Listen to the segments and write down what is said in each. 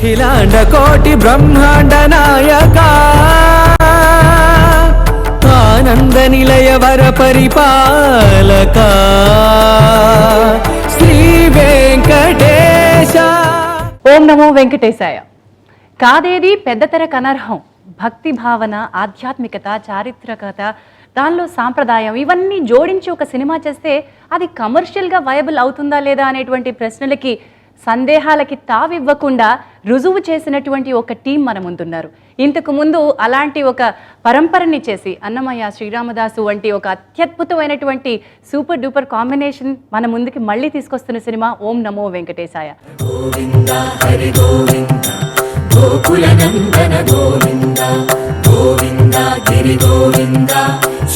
అఖిలాండ కోటి బ్రహ్మాండ నాయక ఆనంద నిలయ వర పరిపాలక శ్రీ వెంకటేశ. ఓం నమో వెంకటేశాయ. కాదేది పెద్దతెర కనర్హం. భక్తి భావన, ఆధ్యాత్మికత, చారిత్రకత, దానిలో సాంప్రదాయం ఇవన్నీ జోడించి ఒక సినిమా చేస్తే అది కమర్షియల్గా వయబుల్ అవుతుందా లేదా అనేటువంటి ప్రశ్నలకి, సందేహాలకి తావివ్వకుండా రుజువు చేసినటువంటి ఒక టీం మన ముందున్నారు. ఇంతకు ముందు అలాంటి ఒక పరంపరని చేసి అన్నమయ్య, శ్రీరామదాసు వంటి ఒక అత్యద్భుతమైనటువంటి సూపర్ డూపర్ కాంబినేషన్ మన ముందుకి మళ్ళీ తీసుకొస్తున్న సినిమా ఓం నమో వెంకటేశాయ. గోవింద హరి గోవింద గోకుల నందన గోవింద గోవింద గిరి గోవింద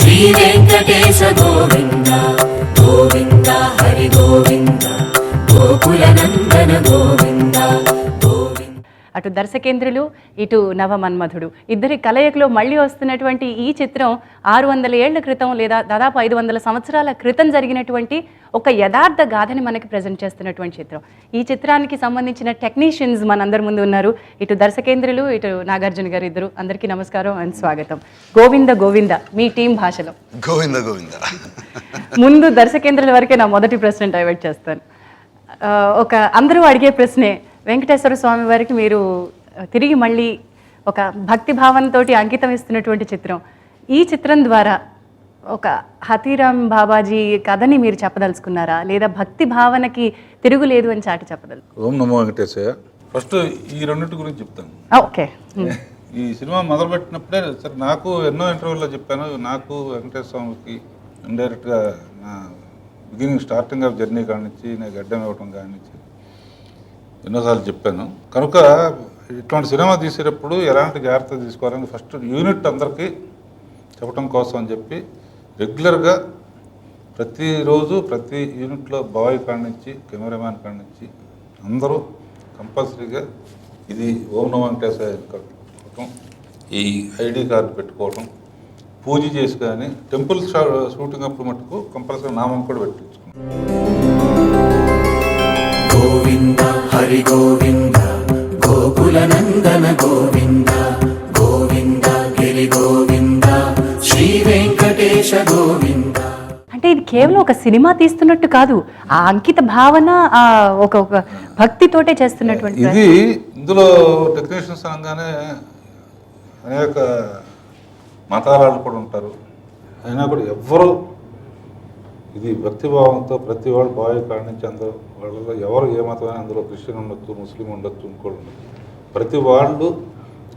శ్రీ వెంకటేశ గోవింద గోవింద హరి గోవింద గోకుల నందన గోవింద. అటు దర్శకేంద్రులు, ఇటు నవమన్మధుడు ఇద్దరి కలయికలో మళ్ళీ వస్తున్నటువంటి ఈ చిత్రం 600 ఏళ్ల క్రితం లేదా దాదాపు 500 సంవత్సరాల క్రితం జరిగినటువంటి ఒక యథార్థ గాథని మనకి ప్రజెంట్ చేస్తున్నటువంటి చిత్రం. ఈ చిత్రానికి సంబంధించిన టెక్నీషియన్స్ మనందరి ముందు ఉన్నారు. ఇటు దర్శకేంద్రులు, ఇటు నాగార్జున గారు ఇద్దరు. అందరికీ నమస్కారం అండ్ స్వాగతం. గోవింద గోవింద మీ టీం భాషలో. గోవింద గోవింద. ముందు దర్శకేంద్రుల వరకే నా మొదటి ప్రశ్న డైవర్ట్ చేస్తాను. ఒక అందరూ అడిగే ప్రశ్నే, వెంకటేశ్వర స్వామి వారికి మీరు తిరిగి మళ్ళీ ఒక భక్తి భావంతో అంకితం ఇస్తున్నటువంటి చిత్రం. ఈ చిత్రం ద్వారా ఒక హతీరామ్ బాబాజీ కథని మీరు చెప్పదలుచుకున్నారా, లేదా భక్తి భావనకి తిరుగులేదు అని చాటి చెప్పదలు? ఓం నమో వెంకటేశయ్య. ఫస్ట్ ఈ రెండింటి గురించి చెప్తాను. ఓకే. ఈ సినిమా మొదలుపెట్టినప్పుడే సరే, నాకు ఎన్నో ఇంటర్వ్యూల్లో చెప్పాను, నాకు వెంకటేశ్వర స్వామికి ఇండైరెక్ట్గా నా బిగినింగ్ స్టార్టింగ్ ఆఫ్ జర్నీ కాడి నుంచి నేను గడ్డం ఇవ్వటం కాడి నుంచి ఎన్నోసార్లు చెప్పాను. కనుక ఇటువంటి సినిమా తీసేటప్పుడు ఎలాంటి జాగ్రత్త తీసుకోవాలని ఫస్ట్ యూనిట్ అందరికీ చెప్పడం కోసం అని చెప్పి రెగ్యులర్గా ప్రతిరోజు ప్రతి యూనిట్లో బాయ్ కాడి నుంచి కెమెరామ్యాన్ కాడి నుంచి అందరూ కంపల్సరీగా ఇది ఓం నమో వెంకటేశాయ కట్టుకోవటం, ఈ ఐడి కార్డు పెట్టుకోవటం, పూజ చేసి కానీ టెంపుల్ షూటింగ్ అప్పుడు మటుకు కంపల్సరీ నామం కూడా పెట్టించుకున్నాం. గోవింద హరి గోవింద గోకుల నందన గోవింద గోవింద గిరి గోవింద శ్రీ వెంకటేశ గోవింద. అంటే ఇది కేవలం ఒక సినిమా తీస్తున్నట్టు కాదు, ఆ అంకిత భావన, ఒక భక్తితోటే చేస్తున్నటువంటి ఇది. ఇందులో టెక్నీషియన్స్ అనగానే అనేక మతాలు కూడా ఉంటారు. అయినా కూడా ఎవ్వరూ ఇది భక్తిభావంతో ప్రతి వాళ్ళు బాయ్ కాడి నుంచి అందరూ వాళ్ళలో ఎవరు ఏ మతమైనా, అందులో క్రిస్టియన్ ఉండొచ్చు, ముస్లిం ఉండొచ్చు, ఇంకోటి ఉండొచ్చు, ప్రతి వాళ్ళు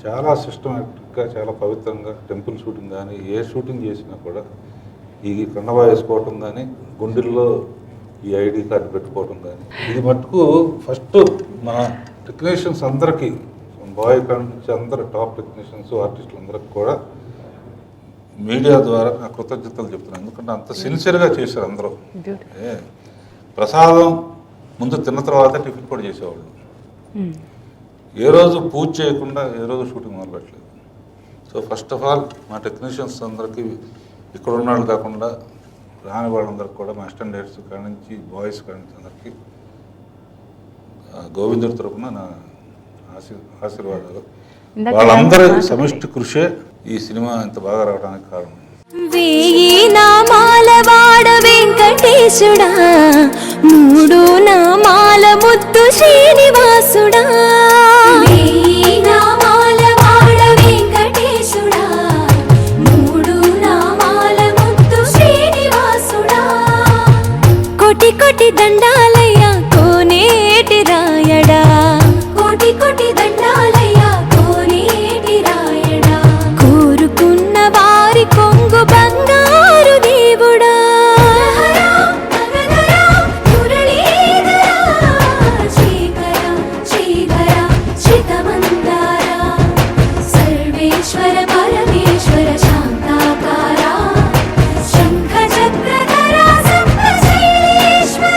చాలా సిస్టమేటిక్గా చాలా పవిత్రంగా టెంపుల్ షూటింగ్ కానీ ఏ షూటింగ్ చేసినా కూడా ఈ కండవా వేసుకోవటం కానీ, గుండెల్లో ఈ ఐడి కార్డు పెట్టుకోవటం కానీ, ఇది మటుకు ఫస్ట్ మన టెక్నీషియన్స్ అందరికీ బాయ్ కాడి నుంచి అందరూ టాప్ టెక్నీషియన్స్ ఆర్టిస్టులు అందరికి కూడా మీడియా ద్వారా నా కృతజ్ఞతలు చెప్తున్నాను. ఎందుకంటే అంత సిన్సియర్గా చేశారు అందరూ. ప్రసాదం ముందు తిన్న తర్వాత టిఫిన్ కూడా చేసేవాళ్ళు. ఏ రోజు పూజ చేయకుండా ఏ రోజు షూటింగ్ మొదలుపెట్టలేదు. సో ఫస్ట్ ఆఫ్ ఆల్ మా టెక్నీషియన్స్ అందరికీ, ఇక్కడ ఉన్న వాళ్ళు కాకుండా రాని వాళ్ళందరికీ కూడా, మా అసిస్టెంట్ డైరెక్టర్స్ కాడి నుంచి బాయ్స్ కాడి నుంచి అందరికీ గోవిందుడి తరపున నా ఆశీర్వాదాలు. వాళ్ళందరూ సమిష్టి కృషే ఈ సినిమా ఇంత బాగా రావడానికి కారణం. వేయి నామాల వాడ వెంకటేశుడా, 3 నామాల ముద్దు శ్రీనివాసుడా. వేయి నామాల వాడ వెంకటేశుడా, 3 నామాల ముద్దు శ్రీనివాసుడా. కోటి కోటి దండాలయ్య కోనేటి రాయడా, కోటి కోటి దండాలయ్య కోనేటి రాయడా. కోరుకున్న వారి కొంగు బంగారు దేవుడా. సర్వేశ్వర పరమేశ్వర శాంతాకార శంఖ చక్రధర సప్తశైలేశ్వర.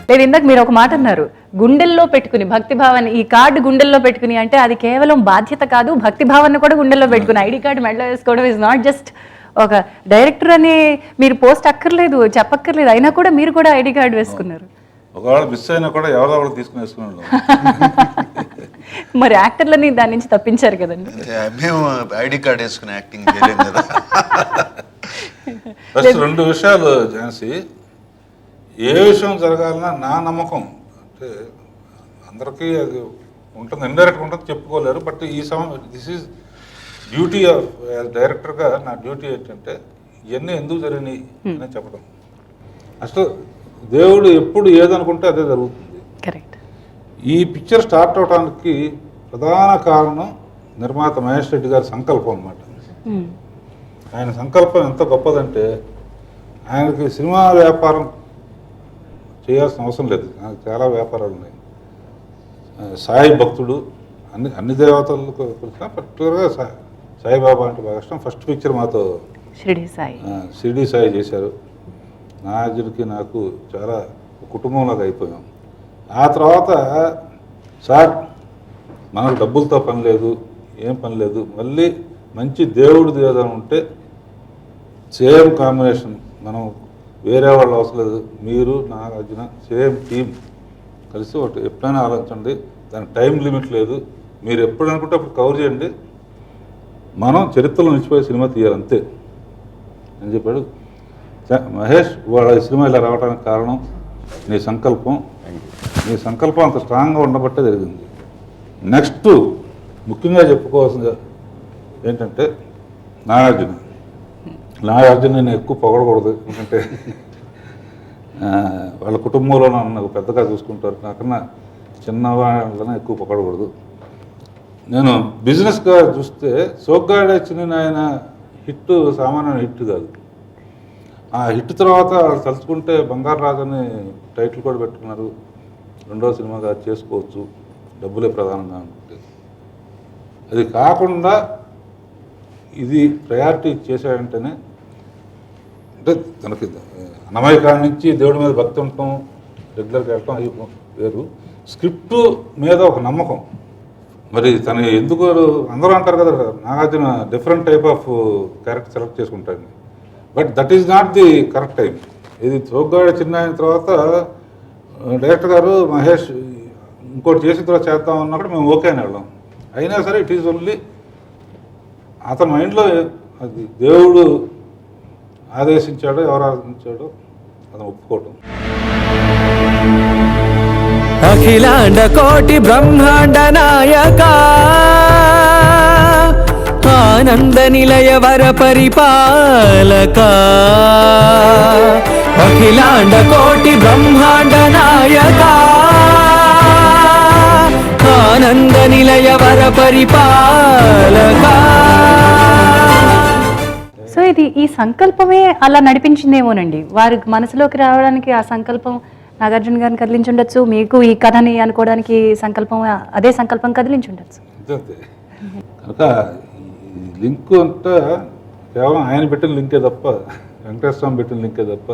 లేదు, ఇందాక మీరు ఒక మాట అన్నారు, గుండెల్లో పెట్టుకుని భక్తి భావన, ఈ కార్డు గుండెల్లో పెట్టుకుని అంటే అది కేవలం బాధ్యత కాదు, భక్తి భావన కూడా గుండెల్లో పెట్టుకుని ఐడి కార్డు మెడలో వేసుకోవడం ఇస్ నాట్ జస్ట్ ఒక డైరెక్టర్ అని మీరు పోస్ట్ అక్కర్లేదు, చెప్పక్కర్లేదు, అయినా కూడా మీరు కూడా ఐడి కార్డు వేసుకున్నారు. ఒకవేళ మిస్ అయినా కూడా ఎవరో ఒకటి తీసుకుని వేసుకున్నాడు. మరి యాక్టర్లని దాని నుంచి తప్పించారు కదండి. మేము ఐడి కార్డ్ వేసుకుని యాక్టింగ్ చేయలేం కదా. ఫస్ట్ 2 విషయాలు ఝాన్సీ. ఏ విషయం జరగాలన్నా నా నమ్మకం అంటే అందరికీ అది ఉంటుంది, ఇండైరెక్ట్గా ఉంటుంది, చెప్పుకోలేరు. బట్ ఈ దిస్ ఈజ్ డ్యూటీ ఆఫ్ డైరెక్టర్గా నా డ్యూటీ ఏంటంటే ఇవన్నీ ఎందుకు జరిగినాయి అని చెప్పడం. అసలు దేవుడు ఎప్పుడు ఏదనుకుంటే అదే జరుగుతుంది. కరెక్ట్. ఈ పిక్చర్ స్టార్ట్ అవడానికి ప్రధాన కారణం నిర్మాత మహేష్ రెడ్డి గారి సంకల్పం అన్నమాట. ఆయన సంకల్పం ఎంత గొప్పదంటే ఆయనకి సినిమా వ్యాపారం చేయాల్సిన అవసరం లేదు, ఆయనకు చాలా వ్యాపారాలు ఉన్నాయి. సాయి భక్తుడు, అన్ని దేవతలకు పర్టికులర్గా సాయిబాబా అంటే బాగా ఇష్టం. ఫస్ట్ పిక్చర్ మాతో షిరిడి సాయి చేశారు. నాజుడికి నాకు చాలా కుటుంబంలాగా అయిపోయాం. ఆ తర్వాత సార్ మనకు డబ్బులతో పని లేదు, ఏం పని లేదు, మళ్ళీ మంచి దేవుడిది ఏదైనా ఉంటే సేమ్ కాంబినేషన్, మనం వేరే వాళ్ళు అవసరం లేదు, మీరు నాగార్జున సేమ్ టీం కలిసి ఒకటి ఎప్పుడైనా ఆలోచించండి, దానికి టైం లిమిట్ లేదు, మీరు ఎప్పుడు అనుకుంటే అప్పుడు కవర్ చేయండి, మనం చరిత్రలో నిలిచిపోయే సినిమా తీయాలంతే అని చెప్పాడు. మహేష్ వాళ్ళ సినిమా ఇలా రావడానికి కారణం నీ సంకల్పం. నీ సంకల్పం అంత స్ట్రాంగ్గా ఉండబట్టే జరిగింది. నెక్స్ట్ ముఖ్యంగా చెప్పుకోవాల్సింది ఏంటంటే నాగార్జున నేను ఎక్కువ పొగడకూడదు, ఎందుకంటే వాళ్ళ కుటుంబంలో నన్ను పెద్దగా చూసుకుంటారు, నాకన్నా చిన్నవాళ్ళనే ఎక్కువ పొగడకూడదు. నేను బిజినెస్గా చూస్తే సోగ్గాడే చిన్న ఆయన హిట్ సామాన్య హిట్ కాదు. ఆ హిట్ తర్వాత వాళ్ళు తలుచుకుంటే బంగారు రాజని టైటిల్ కూడా పెట్టుకున్నారు, 2వ సినిమాగా చేసుకోవచ్చు, డబ్బులే ప్రధానంగా అనుకుంటే. అది కాకుండా ఇది ప్రయారిటీ చేశాడంటేనే, అంటే తనకి అన్నమయ్య కాడి నుంచి దేవుడి మీద భక్తి ఉండటం, రెగ్యులర్గా వెళ్ళటం అవి వేరు, స్క్రిప్ట్ మీద ఒక నమ్మకం. మరి తను ఎందుకు అందరూ అంటారు కదా Nagarjuna different type of character select చేసుకుంటాడు, but that is not the correct time. ఇది సోగ్గాడ చిన్న అయిన తర్వాత డైరెక్టర్ గారు మహేష్ ఇంకోటి చేసిన తర్వాత చేద్దాం అన్నప్పుడు మేము ఓకే అని వెళ్ళాం. అయినా సరే ఇట్ ఈజ్ ఓన్లీ అతని మైండ్లో అది దేవుడు ఆదేశించాడో ఎవరు ఆదేశించాడో అతను ఒప్పుకోవటం. అఖిలాండ కోటి బ్రహ్మాండ నాయక ఆనంద నిలయ వర పరిపాలక అఖిలాండ కోటి బ్రహ్మాండ నాయక ఆనంద నిలయ వర పరిపాలక. సో ఇది ఈ సంకల్పమే అలా నడిపించిందేమోనండి, వారి మనసులోకి రావడానికి ఆ సంకల్పం నాగార్జున గారిని కదిలించుండొచ్చు, మీకు ఈ కథని అనుకోవడానికి సంకల్పం అదే సంకల్పం కదిలించుండొచ్చు. అంతే. కనుక లింక్ అంతా కేవలం ఆయన పెట్టిన లింకే తప్ప, వెంకటేశ్వర స్వామి పెట్టిన లింకే తప్ప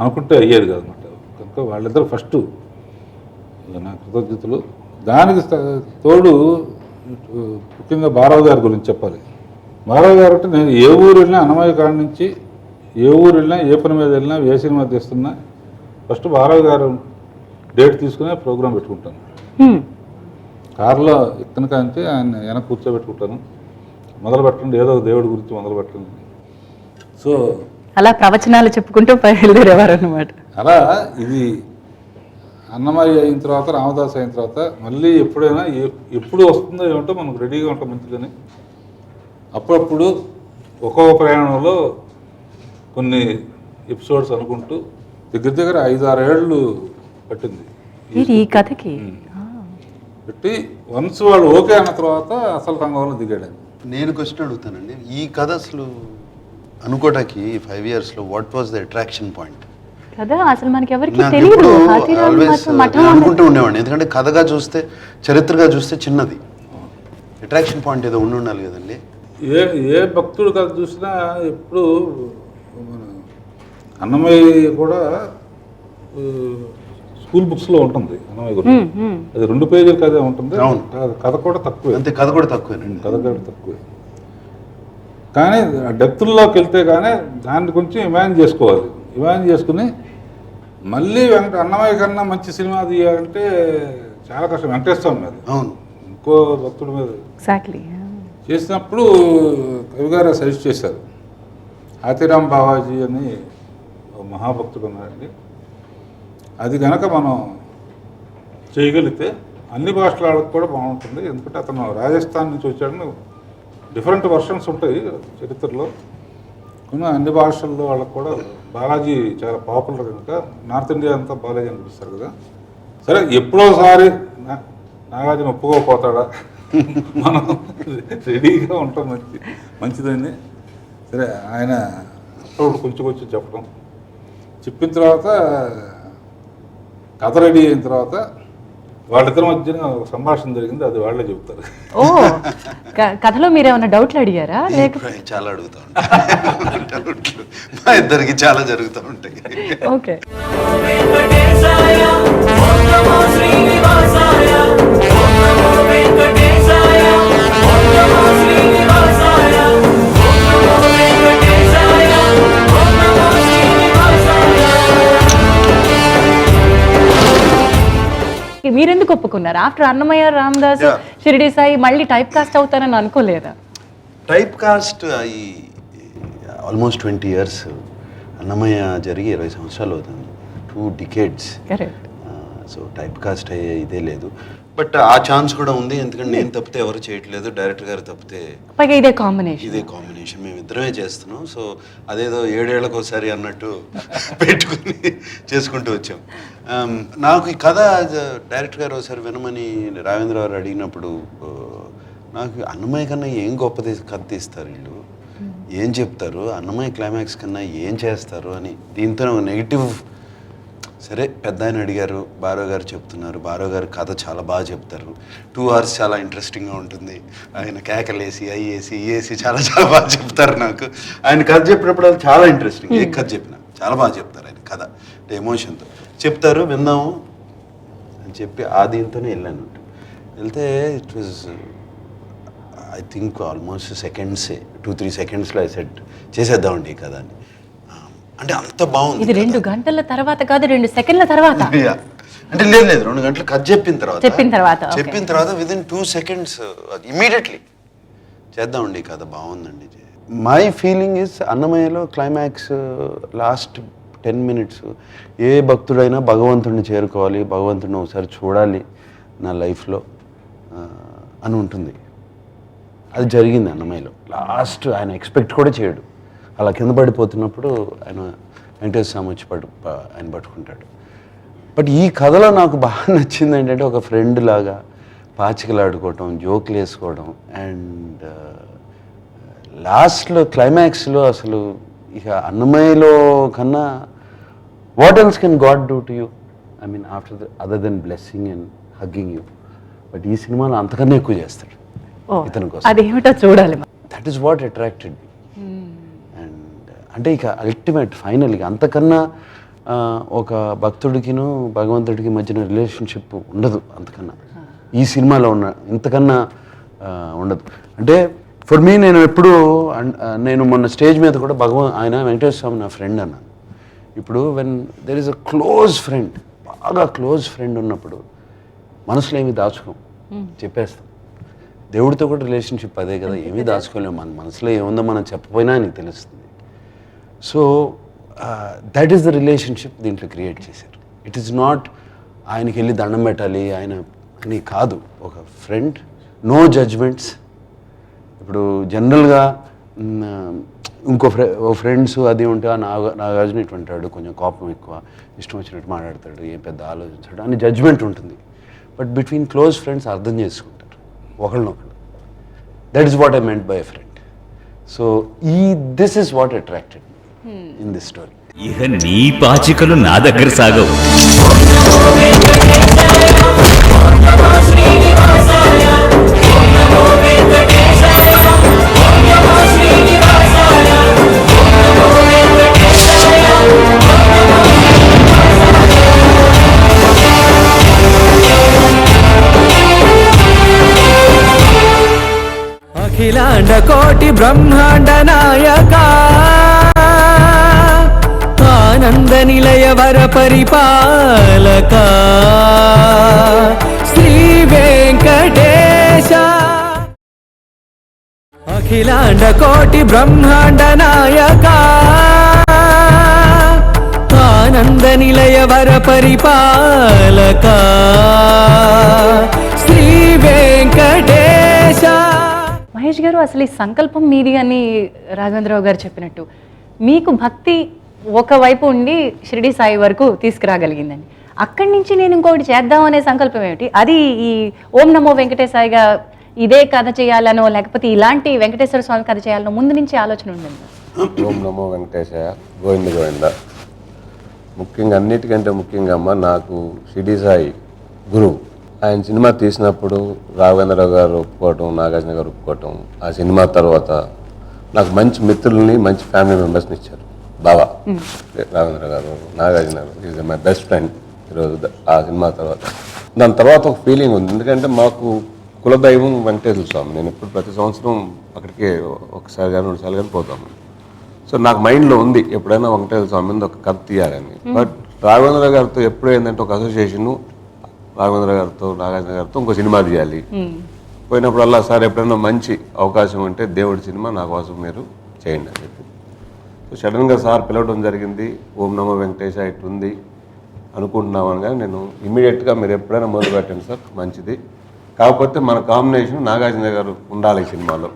అనుకుంటే అయ్యేది కాదనమాట. కనుక వాళ్ళిద్దరు ఫస్ట్ నా కృతజ్ఞతలు. దానికి తోడు ముఖ్యంగా బారావు గారి గురించి చెప్పాలి. బారావు గారు అంటే నేను ఏ ఊరు వెళ్ళినా, అన్నమయ్య కాడి నుంచి ఏ ఊరు వెళ్ళినా, ఏ పని మీద వెళ్ళినా, ఏ సినిమా తీస్తున్నా ఫస్ట్ బారావు గారు డేట్ తీసుకునే ప్రోగ్రాం పెట్టుకుంటాను. కారులో ఎక్కన కాంచి ఆయన వెనక కూర్చోబెట్టుకుంటాను, మొదలు పెట్టండి, ఏదో దేవుడి గురించి మొదలు పెట్టండి. సో అలా ప్రవచనాలు చెప్పుకుంటూ బయలుదేరేవారు అన్నమాట. అలా ఇది అన్నమయ్య అయిన తర్వాత, రామదాస్ అయిన తర్వాత మళ్ళీ ఎప్పుడైనా ఎప్పుడు వస్తుందో ఏమిటో మనకు రెడీగా ఉంటాం మంచిదని. అప్పుడప్పుడు ఒక్కొక్క ప్రయాణంలో కొన్ని ఎపిసోడ్స్ అనుకుంటూ దగ్గర 5-6 ఏళ్ళు పట్టింది ఈ కథకి. పెట్టి వన్స్ వాళ్ళు ఓకే అన్న తర్వాత అసలు రంగంలో దిగాడు. నేను క్వశ్చన్ అడుగుతానండి, ఈ కథ అసలు అనుకోటానికి 5 yearsలో what was the attraction point? కదా అసలు మనకి ఎవరికి తెలియదు. అనుకుంటూ ఉండేవాడిని, ఎందుకంటే కథగా చూస్తే, చరిత్రగా చూస్తే చిన్నది, అట్రాక్షన్ పాయింట్ ఏదో ఉండాలి కదండి. ఏ భక్తుడు కథ చూసినా ఎప్పుడు అన్నమయ్య కూడా స్కూల్ బుక్స్లో ఉంటుంది. అన్నమయ్య గురించి అది 2 పేజీల కథ ఉంటుంది. కథ కూడా తక్కువే, అంతే, కథ కూడా తక్కువే, కథ కూడా తక్కువే. కానీ డెప్త్లోకి వెళ్తే కానీ దాన్ని కొంచెం ఇమాజిన్ చేసుకోవాలి. ఇమాజిన్ చేసుకుని మళ్ళీ అన్నమయ్య కన్నా మంచి సినిమా తీయాలంటే చాలా కష్టం. వెంకటేశ్వర స్వామి మీద, అవును, ఇంకో భక్తుడి మీద ఎగ్జాక్ట్లీ. చేసినప్పుడు కవి గారు సజెస్ట్ చేశారు. ఆతిరామ్ బావాజీ అని ఒక మహాభక్తుడు ఉన్నారండి. అది కనుక మనం చేయగలిగితే అన్ని భాషల వాళ్ళకి కూడా బాగుంటుంది. ఎందుకంటే అతను రాజస్థాన్ నుంచి వచ్చాడని డిఫరెంట్ వర్షన్స్ ఉంటాయి చరిత్రలో. కానీ అన్ని భాషల్లో వాళ్ళకి కూడా బాలాజీ చాలా పాపులర్ కనుక నార్త్ ఇండియా అంతా బాలాజీ అనిపిస్తారు కదా. సరే, ఎప్పుడోసారి నాగార్జున ఒప్పుకోకపోతాడా, మనం రెడీగా ఉంటాం మంచిదని. సరే, ఆయన అప్పుడు కొంచెం చెప్పడం, చెప్పిన తర్వాత కథ రెడీ అయిన తర్వాత వాళ్ళిద్దరి మధ్యన ఒక సంభాషణ జరిగింది. అది వాళ్ళే చెబుతారు. ఓ, కథలో మీరు ఏమైనా డౌట్లు అడిగారా? లేకపోతే చాలా అడుగుతా ఉంటాయి. మా ఇద్దరికి చాలా జరుగుతూ ఉంటాయి. ఓకే. వెంకటేశాయ ఓం నమో శ్రీనివాసాయ ఓం నమో వెంకటేశాయ ఓం నమో శ్రీనివాసాయ ఓం నమో వెంకటేశాయ ఓం నమో శ్రీనివాసాయ. మీరెందుకు ఒప్పుకున్నారు? ఆఫ్టర్ అన్నమయ్య, రామదాస్, షిరిడి సాయి మళ్ళీ టైప్ కాస్ట్ అవుతారని అనుకోలేదా? టైప్ కాస్ట్ అయ్యి ఆల్మోస్ట్ 20 years. అన్నమయ్య జరిగి 20 సంవత్సరాలు అవుతుంది, 2 decades. Correct. So type cast అయ్యే ఇదే లేదు. బట్ ఆ ఛాన్స్ కూడా ఉంది, ఎందుకంటే నేను తప్పితే ఎవరు చేయట్లేదు, డైరెక్టర్ గారు తప్పితే. పైగా ఇదే కాంబినేషన్ మేము ఇద్దరమే చేస్తున్నాం. సో అదేదో 7 ఏళ్లకు ఒకసారి అన్నట్టు పెట్టుకుని చేసుకుంటూ వచ్చాం. నాకు ఈ కథ డైరెక్టర్ గారు ఒకసారి వినమని రావేంద్ర గారు అడిగినప్పుడు నాకు అన్నమయ్య కన్నా ఏం గొప్ప కథ తీస్తారు వీళ్ళు, ఏం చెప్తారు, అన్నమయ్య క్లైమాక్స్ కన్నా ఏం చేస్తారు అని. దీంతో ఒక నెగిటివ్. సరే, పెద్ద ఆయన అడిగారు, బారో గారు చెప్తున్నారు, బారో గారు కథ చాలా బాగా చెప్తారు, 2 hours చాలా ఇంట్రెస్టింగ్గా ఉంటుంది, ఆయన కేకలేసి అయ్యేసి ఏసి చాలా చాలా బాగా చెప్తారు. నాకు ఆయన కథ చెప్పినప్పుడు అది చాలా ఇంట్రెస్టింగ్. ఏ కథ చెప్పినా చాలా బాగా చెప్తారు ఆయన కథ, అంటే ఎమోషన్తో చెప్తారు, విందాము అని చెప్పి ఆ దీంతోనే వెళ్ళాను. వెళ్తే it was I think almost సెకండ్సే, 2-3 secondsలో ఐ సెట్ చేసేద్దామండి ఈ కథ అని. అంటే అంత బాగుంది. ఇది 2 గంటల తర్వాత కాదు, 2 సెకండ్ల తర్వాత. అంటే లేదు 2 గంటలు కథ చెప్పిన తర్వాత విదిన్ 2 seconds ఇమీడియట్లీ చేద్దామండి ఈ కథ బాగుందండి. మై ఫీలింగ్ ఇస్ అన్నమయ్యలో క్లైమాక్స్ లాస్ట్ 10 minutes ఏ భక్తుడైనా భగవంతుడిని చేరుకోవాలి, భగవంతుడిని ఒకసారి చూడాలి నా లైఫ్లో అని ఉంటుంది. అది జరిగింది అన్నమయ్యలో. లాస్ట్ ఆయన ఎక్స్పెక్ట్ కూడా చేయడు, అలా కింద పడిపోతున్నప్పుడు ఆయన వెంకటేశ్వర స్వామి వచ్చి ఆయన పట్టుకుంటాడు. బట్ ఈ కథలో నాకు బాగా నచ్చింది ఏంటంటే ఒక ఫ్రెండ్ లాగా పాచికలాడుకోవటం, జోకులు వేసుకోవడం, అండ్ లాస్ట్లో క్లైమాక్స్లో అసలు ఇక అన్నమయ్యలో కన్నా what else can God do to you, I mean after other than blessing and hugging you. But ఈ సినిమాలో అంతకన్నా ఎక్కువ చేస్తాడు ఇతని కోసం. అదేమిటో చూడాలి. That is what attracted me. And అంటే ఇక అల్టిమేట్ ఫైనల్గా అంతకన్నా ఒక భక్తుడికిను భగవంతుడికి మధ్యన రిలేషన్షిప్ ఉండదు అంతకన్నా ఈ సినిమాలో ఉన్న ఇంతకన్నా ఉండదు. అంటే ఫర్ మీ నేను మొన్న స్టేజ్ మీద కూడా ఆయన వెంకటేశ్వర స్వామి నా ఫ్రెండ్ అన్నాను. ఇప్పుడు when there is a close friend, బాగా క్లోజ్ ఫ్రెండ్ ఉన్నప్పుడు మనసులో ఏమి దాచుకోం, చెప్పేస్తాం. దేవుడితో కూడా రిలేషన్షిప్ అదే కదా, ఏమీ దాచుకోలేము. మన మనసులో ఏముందో మనం చెప్పపోయినా ఆయనకి తెలుస్తుంది. So that is the relationship దీంట్లో క్రియేట్ చేశారు. ఇట్ ఈస్ నాట్ ఆయనకి వెళ్ళి దండం పెట్టాలి ఆయన అని కాదు, ఒక ఫ్రెండ్, నో జడ్జ్మెంట్స్. ఇప్పుడు జనరల్గా ఇంకో ఫ్రెండ్స్ అది ఉంటే నాగార్జున ఇటు అంటాడు, కొంచెం కోపం ఎక్కువ, ఇష్టం వచ్చినట్టు మాట్లాడతాడు, ఏం పెద్ద ఆలోచించాడు అని జడ్జ్మెంట్ ఉంటుంది. బట్ బిట్వీన్ క్లోజ్ ఫ్రెండ్స్ అర్థం చేసుకుంటారు ఒకళ్ళనొకళ్ళు. That is what I meant by a friend. So this is what attracted in this story. ఇహ నీ పాచికలు నా దగ్గర సాగవు. అఖిలాండ కోటి బ్రహ్మాండ నాయక ఆనంద నిలయ వర పరిపాలక శ్రీ వెంకటేశ అఖిలాండ కోటి బ్రహ్మాండ నాయక ఆనంద నిలయ వర పరిపాలక శ్రీ వెంకటేశ. మహేష్ గారు, అసలు ఈ సంకల్పం మీది అని రాఘవేంద్రరావు గారు చెప్పినట్టు మీకు భక్తి ఒకవైపు ఉండి షిరిడి సాయి వరకు తీసుకురాగలిగిందండి. అక్కడి నుంచి నేను ఇంకొకటి చేద్దాం అనే సంకల్పం ఏమిటి? అది ఈ ఓం నమో వెంకటేశాయిగా ఇదే కథ చేయాలనో లేకపోతే ఇలాంటి వెంకటేశ్వర స్వామి కథ చేయాలనో ముందు నుంచి ఆలోచన ఉండింది? ఓం నమో వెంకటేశాయ, గోవింద గోవింద. ముఖ్యంగా అన్నిటికంటే ముఖ్యంగా అమ్మ నాకు షిరిడి సాయి గురువు. ఆయన సినిమా తీసినప్పుడు రాఘవేంద్రరావు గారు ఒప్పుకోవటం, నాగార్జున గారు ఒప్పుకోవటం, ఆ సినిమా తర్వాత నాకు మంచి మిత్రులని, మంచి ఫ్యామిలీ మెంబర్స్ని ఇచ్చారు. బాబా రాఘవేంద్ర గారు, నాగార్జున గారు ఈజ్ మై బెస్ట్ ఫ్రెండ్ ఈరోజు ఆ సినిమా తర్వాత. దాని తర్వాత ఒక ఫీలింగ్ ఉంది, ఎందుకంటే మాకు కులదైవం వెంకటేశ్వర స్వామి. నేను ఇప్పుడు ప్రతి సంవత్సరం అక్కడికి ఒకసారి కానీ 2 సార్లు కానీ పోతాము. సో నాకు మైండ్లో ఉంది ఎప్పుడైనా వెంకటేశ్వర స్వామి మీద ఒక కథ తీయాలని. బట్ రాఘవేంద్ర గారితో ఎప్పుడు ఏంటంటే ఒక అసోసియేషను, రాఘవేంద్ర గారితో, నాగార్జున గారితో ఇంకో సినిమా తీయాలి. పోయినప్పుడల్లా సార్ ఎప్పుడైనా మంచి అవకాశం ఉంటే దేవుడి సినిమా నా కోసం మీరు చేయండి అని చెప్పి. సో సడన్గా సార్ పిలవడం జరిగింది. ఓం నమో వెంకటేశ ఇట్లుంది అనుకుంటున్నామని, కానీ నేను ఇమీడియట్గా మీరు ఎప్పుడైనా మొదలు పెట్టండి సార్, మంచిది. కాకపోతే మన కాంబినేషన్ నాగార్జున గారు ఉండాలి ఈ సినిమాలో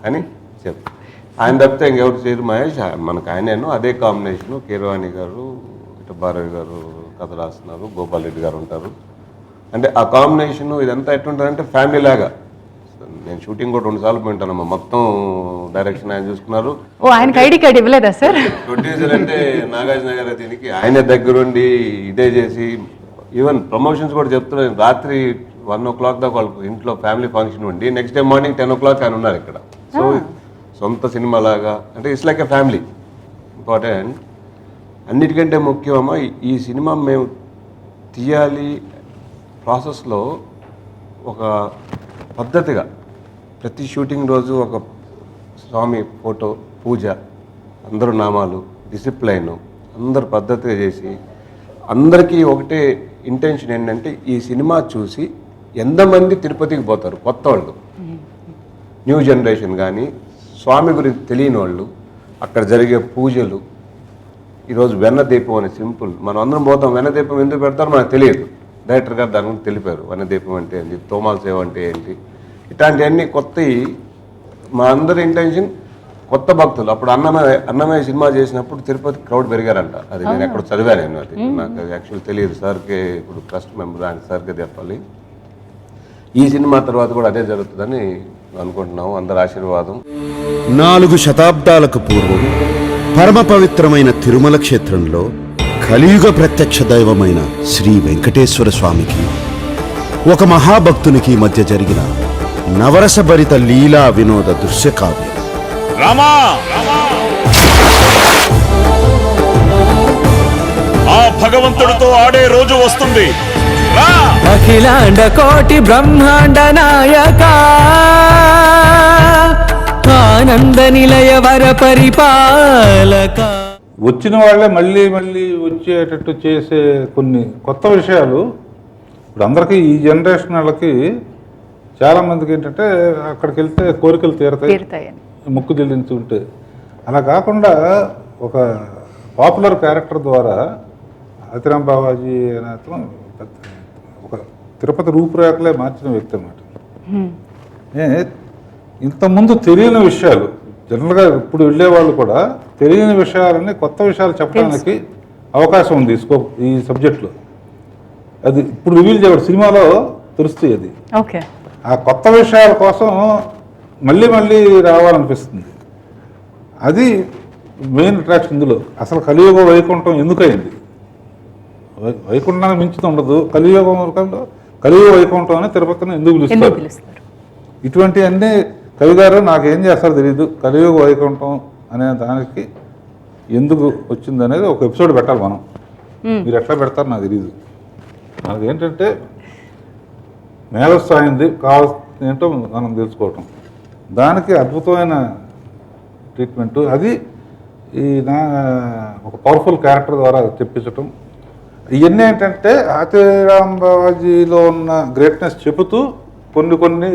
అని చెప్పి. ఆయన తప్పితే ఇంకెవరు చేయరు మహేష్, మనకు ఆయనేను అదే కాంబినేషను. కీరవాణి గారు, ఇటు భారవి గారు కథ రాస్తున్నారు, గోపాల్ రెడ్డి గారు ఉంటారు. అంటే ఆ కాంబినేషను ఇదంతా ఎట్లుంటుందంటే ఫ్యామిలీ లాగా. నేను షూటింగ్ కూడా 2 సార్లు పోయింటానమ్మా. మొత్తం డైరెక్షన్ ఆయన చూసుకున్నారు. ఆయనకి ఐడి కార్డ్ ఇవ్వలేదా సార్? ప్రొడ్యూసర్ అంటే నాగార్జున గారు, దీనికి ఆయన దగ్గరుండి ఇదే చేసి ఈవెన్ ప్రమోషన్స్ కూడా చెప్తున్నాను. రాత్రి 1 o'clock దాకా వాళ్ళకి ఇంట్లో ఫ్యామిలీ ఫంక్షన్ ఉండి నెక్స్ట్ డే మార్నింగ్ 10 o'clock ఆయన ఉన్నారు ఇక్కడ. సో సొంత సినిమా లాగా, అంటే it's like a family. Important అన్నిటికంటే ముఖ్యమమ్మా ఈ సినిమా మేము తీయాలి ప్రాసెస్లో ఒక పద్ధతిగా ప్రతి షూటింగ్ రోజు ఒక స్వామి ఫోటో, పూజ, అందరూ నామాలు, డిసిప్లైన్ అందరు పద్ధతిగా చేసి, అందరికీ ఒకటే ఇంటెన్షన్ ఏంటంటే ఈ సినిమా చూసి ఎంతమంది తిరుపతికి పోతారు కొత్త వాళ్ళు, న్యూ జనరేషన్ కానీ స్వామి గురించి తెలియని వాళ్ళు, అక్కడ జరిగే పూజలు. ఈరోజు వెన్న దీపం అని సింపుల్, మనం అందరం పోతాం. వెన్న దీపం ఎందుకు పెడతారో మనకు తెలియదు. డైరెక్టర్ గారు దాని గురించి తెలిపారు, వెన్న దీపం అంటే ఏంటి, తోమాల సేవ అంటే ఏంటి, ఇట్లాంటివన్నీ కొత్తవి. మా అందరి ఇంటెన్షన్ కొత్త భక్తులు. అప్పుడు అన్నమయ్య సినిమా చేసినప్పుడు తిరుపతి క్రౌడ్ పెరిగారంట. అది నేను ఎక్కడ చదివాను, నేను అది నాకు యాక్చువల్ తెలియదు. సార్కే ఇప్పుడు ట్రస్ట్ మెంబర్ ఆయన సార్కే చెప్పాలి. ఈ సినిమా తర్వాత కూడా అదే జరుగుతుందని అనుకుంటున్నాము. అందరి ఆశీర్వాదం. 4 శతాబ్దాలకు పూర్వం పరమ పవిత్రమైన తిరుమల క్షేత్రంలో కలియుగ ప్రత్యక్ష దైవమైన శ్రీ వెంకటేశ్వర స్వామికి ఒక మహాభక్తునికి మధ్య జరిగిన నవరసభరిత లీలా వినోద దృశ్య కావ్యం. రామా, ఆ భగవంతుడితో ఆడే రోజు వస్తుంది. అఖిలాండ కోటి బ్రహ్మాండ నాయక ఆనంద నిలయ వర పరిపాలక. వచ్చిన వాళ్ళే మళ్ళీ మళ్ళీ వచ్చేటట్టు చేసే కొన్ని కొత్త విషయాలు ఇప్పుడు అందరికీ, ఈ జనరేషన్ వాళ్ళకి చాలామందికి ఏంటంటే అక్కడికి వెళ్తే కోరికలు తీరతాయి, ముక్కు చెల్లించుంటే. అలా కాకుండా ఒక పాపులర్ క్యారెక్టర్ ద్వారా అతిరామ్ బాబాజీ అనే అతను ఒక తిరుపతి రూపురేఖలే మార్చిన వ్యక్తి అన్నమాట. ఇంతకుముందు తెలియని విషయాలు, జనరల్గా ఇప్పుడు వెళ్ళేవాళ్ళు కూడా తెలియని విషయాలని, కొత్త విషయాలు చెప్పడానికి అవకాశం ఉంది ఈ సబ్జెక్ట్లో. అది ఇప్పుడు రివీల్ చేయడం సినిమాలో తెలుస్తుంది. అది ఓకే, ఆ కొత్త విషయాల కోసం మళ్ళీ మళ్ళీ రావాలనిపిస్తుంది. అది మెయిన్ అట్రాక్షన్ ఇందులో. అసలు కలియుగ వైకుంఠం ఎందుకయింది? వైకుంఠానికి మించిత ఉండదు. కలియుగ వైకుంఠం అని తిరుపతిని ఎందుకు పిలుస్తారు? ఇటువంటి అన్నీ కవి గారు నాకేం చేస్తారో తెలియదు. కలియుగ వైకుంఠం అనే దానికి ఎందుకు వచ్చింది అనేది ఒక ఎపిసోడ్ పెట్టాలి మనం. మీరు ఎట్లా పెడతారో నాకు తెలియదు. మనకి ఏంటంటే మేధస్సు కావాల్సింది ఏంటో మనం తెలుసుకోవటం, దానికి అద్భుతమైన ట్రీట్మెంటు. అది ఈ ఒక పవర్ఫుల్ క్యారెక్టర్ ద్వారా తెప్పించటం, ఇవన్నీ ఏంటంటే ఆతిరాం బావాజీలో ఉన్న గ్రేట్నెస్ చెబుతూ కొన్ని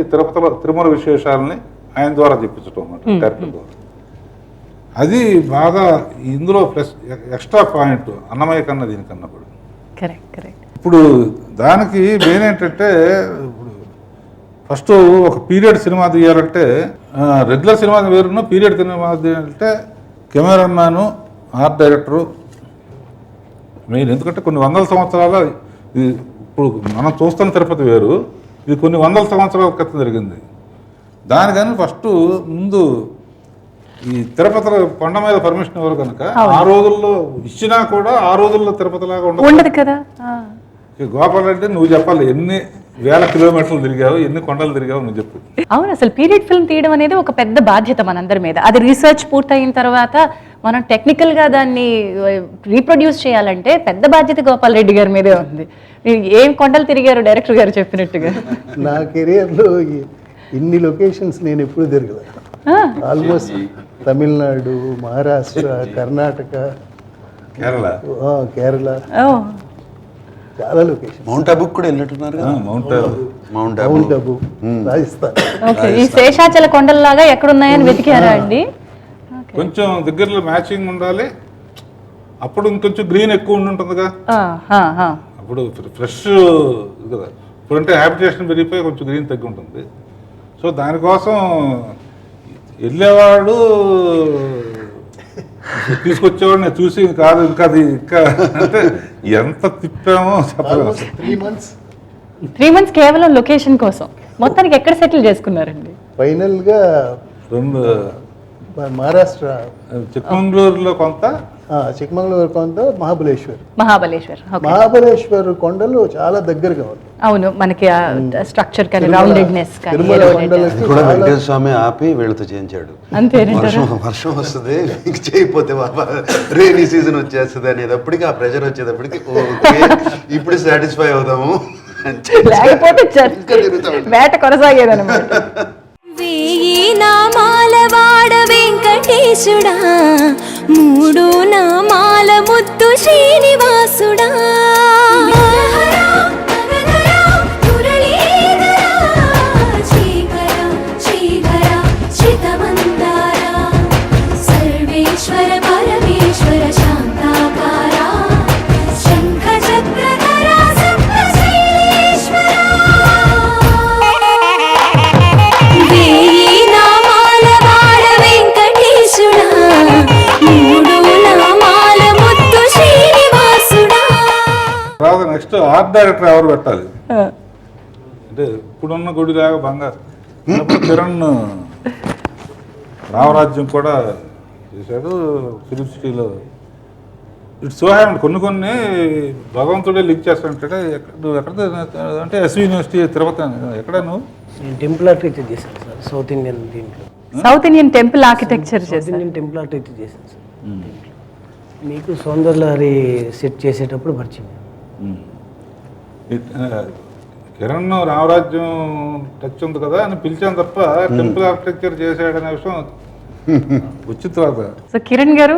తిరుమల విశేషాలని ఆయన ద్వారా చెప్పించటం అన్నమాట క్యారెక్టర్ ద్వారా. అది బాగా ఇందులో ప్లస్ ఎక్స్ట్రా పాయింట్ అన్నమయ్య కన్నా దీనికన్నా కూడా. కరెక్ట్. ఇప్పుడు దానికి మెయిన్ ఏంటంటే, ఇప్పుడు ఫస్ట్ ఒక పీరియడ్ సినిమా తీయాలంటే రెగ్యులర్ సినిమా వేరున్న పీరియడ్ సినిమా తీయాలంటే కెమెరామ్యాను, ఆర్ట్ డైరెక్టరు మెయిన్. ఎందుకంటే కొన్ని వందల సంవత్సరాల ఇది ఇప్పుడు మనం చూస్తున్న తిరుపతి వేరు, ఇది కొన్ని వందల సంవత్సరాల క్రితం జరిగింది. దానికని ఫస్ట్ ముందు ఈ తిరుపతి కొండ మీద పర్మిషన్ ఇవ్వరు కనుక ఆ రోజుల్లో ఇచ్చినా కూడా ఆ రోజుల్లో తిరుపతిలాగా ఉండదు కదా. గోపాల్ రెడ్డి నువ్వు చెప్పాలి, ఎన్ని వేల కిలోమీటర్లు తిరిగావు, ఎన్ని కొండలు తిరిగావు నువ్వు చెప్పు. అవును, అసలు పీరియడ్ ఫిల్మ్ తీయడం అనేది ఒక పెద్ద బాధ్యత మనందరి మీద. అది రీసెర్చ్ పూర్తయిన తర్వాత మనం టెక్నికల్గా దాన్ని రీప్రొడ్యూస్ చేయాలంటే పెద్ద బాధ్యత గోపాల్ రెడ్డి గారి మీదే ఉంది. ఏం కొండలు తిరిగారు డైరెక్టర్ గారు చెప్పినట్టుగా. నా కెరియర్లో ఇన్ని లొకేషన్స్ నేను ఎప్పుడు తిరగలేదు. ఆల్మోస్ట్ తమిళనాడు, మహారాష్ట్ర, కర్ణాటక, కేరళ, చాలా లొకేషన్. మౌంట్ అబుకు కూడా వెళ్ళినట్టున్నారు. Mount Abu, Rajasthan. ఈ శేషాచల కొండల్లాగా ఎక్కడున్నాయని వెతికారా అండి? కొంచెం దగ్గరలో మ్యాచింగ్ ఉండాలి, అప్పుడు ఇంకొంచెం గ్రీన్ ఎక్కువ ఉంటుందిగా, అప్పుడు ఫ్రెష్ కదా. ఇప్పుడంటే హ్యాబిటేషన్ పెరిగిపోయి కొంచెం గ్రీన్ తగ్గి ఉంటుంది. సో దానికోసం వెళ్ళేవాడు తీసుకొచ్చేవాడు నేను చూసి కాదు ఇంకా అది ఇంకా అంటే ఎంత తిప్పామో చెప్పలేదు. 3 months కేవలం లొకేషన్ కోసం. మొత్తానికి ఎక్కడ సెటిల్ చేసుకున్నారండి? ఫైనల్గా మహారాష్ట్ర, చిక్మంగళూరులో కొంత, మహాబలేశ్వర్ కొండలు చాలా దగ్గరగా ఉంది. అవును, మనకి స్ట్రక్చర్ కానీ రౌండెడ్నెస్ కానీ కూడా వెంకటేశ్వర స్వామి ఆపి వీళ్ళతో చేయించాడు. అంతే, వర్షం వస్తుంది చేయకపోతే రైనీ సీజన్ వచ్చేస్తుంది అనేటప్పటికి, ఆ ప్రెషర్ వచ్చేటప్పటికి ఇప్పుడు సాటిస్ఫై అవుతాము, లేకపోతే వేట కొనసాగేదన్నమాట. 1000 నామాల వాడ వెంకటేశుడా, 3 నామాల ముద్దు శ్రీనివాసుడా. సర్వేశ్వర పరమేశ్వర శాంతాకారా, శంఖ చక్రధర సప్తశైలేశ్వర. 1000 నామాల వాడ వెంకటేశుడా, 3 నామాల ముద్దు శ్రీనివాసుడా. తర్వాత నెక్స్ట్ ఆర్ట్ డైరెక్టర్ ఎవరు పెట్టాలి అంటే, ఇప్పుడున్న గుడిలాగా బంగారు కిరణ్ రామరాజ్యం కూడా చేశాడు ఫిలిం సిటీలో. ఇట్స్ సో హ్యాండ్ కొన్ని భగవంతుడే లింక్ చేస్తానంటే, నువ్వు ఎక్కడ అంటే ఎస్వి యూనివర్సిటీ తిరుపతి, ఎక్కడ నువ్వు? నేను టెంపుల్ ఆర్కిటెక్చర్ చేశాను సార్, సౌత్ ఇండియన్ దీంట్లో. సౌత్ ఇండియన్ టెంపుల్ ఆర్కిటెక్చర్ చేశాను. ఇండియన్ టెంపుల్ ఆర్కిటెక్చర్ చేశాను సార్. మీకు సౌందర్యలహరి సెట్ చేసేటప్పుడు పరిచయం. కిరణ్ రామరాజ్యం టచ్ ఉంది కదా అని పిలిచాను తప్ప టెంపుల్ ఆర్కిటెక్చర్ చేశాడనే విషయం వచ్చిన తర్వాత. సో కిరణ్ గారు,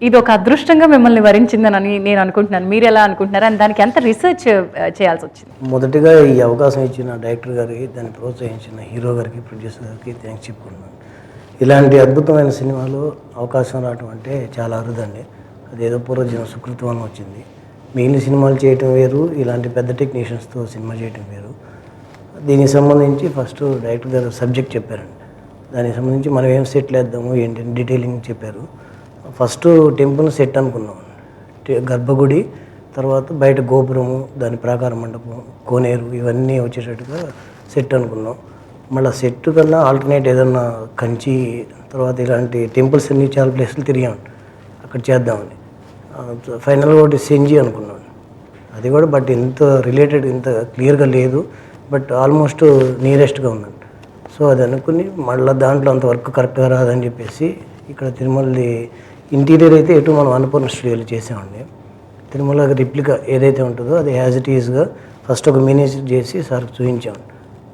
ఇది ఒక అదృష్టంగా మిమ్మల్ని వరించిందని నేను అనుకుంటున్నాను. మీరు ఎలా అనుకుంటున్నారు? అని దానికి ఎంత రీసెర్చ్ చేయాల్సి వచ్చింది? మొదటిగా ఈ అవకాశం ఇచ్చిన డైరెక్టర్ గారికి, దాన్ని ప్రోత్సహించిన హీరో గారికి, ప్రొడ్యూసర్ గారికి థ్యాంక్స్ చెప్పుకున్నాను. ఇలాంటి అద్భుతమైన సినిమాలో అవకాశం రావడం అంటే చాలా అరుదండి. అదేదో పూర్వజన్మ సుకృతం అని వచ్చింది. మిగిలిన సినిమాలు చేయటం వేరు, ఇలాంటి పెద్ద టెక్నీషియన్స్తో సినిమా చేయటం వేరు. దీనికి సంబంధించి ఫస్ట్ డైరెక్టర్ గారు సబ్జెక్ట్ చెప్పారండి. దానికి సంబంధించి మనం ఏం సెట్ వేద్దాము ఏంటంటే డీటెయిలింగ్ చెప్పారు. ఫస్ట్ టెంపుల్ సెట్ అనుకున్నాం, గర్భగుడి, తర్వాత బయట గోపురము, దాని ప్రాకార మండపం, కోనేరు, ఇవన్నీ వచ్చేటట్టుగా సెట్ అనుకున్నాం. మళ్ళీ సెట్ కన్నా ఆల్టర్నేట్ ఏదన్నా కంచి, తర్వాత ఇలాంటి టెంపుల్స్ అన్ని చాలా ప్లేసులు తిరిగామండి, అక్కడ చేద్దామని. ఫైనల్గా ఒకటి సెంజి అనుకున్నాను, అది కూడా బట్ ఇంత రిలేటెడ్ ఇంత క్లియర్గా లేదు, బట్ ఆల్మోస్ట్ నియరెస్ట్గా ఉందండి. సో అది అనుకుని మళ్ళీ దాంట్లో అంత వర్క్ కరెక్ట్గా రాదని చెప్పేసి ఇక్కడ తిరుమలది ఇంటీరియర్ అయితే ఎటు మనం అన్నపూర్ణ స్టూడియోలో చేసామండి. తిరుమల రిప్లికా ఏదైతే ఉంటుందో అది యాజ్ ఇట్ ఈజ్గా ఫస్ట్ ఒక మినియేచర్ చేసి సార్కి చూపించాం.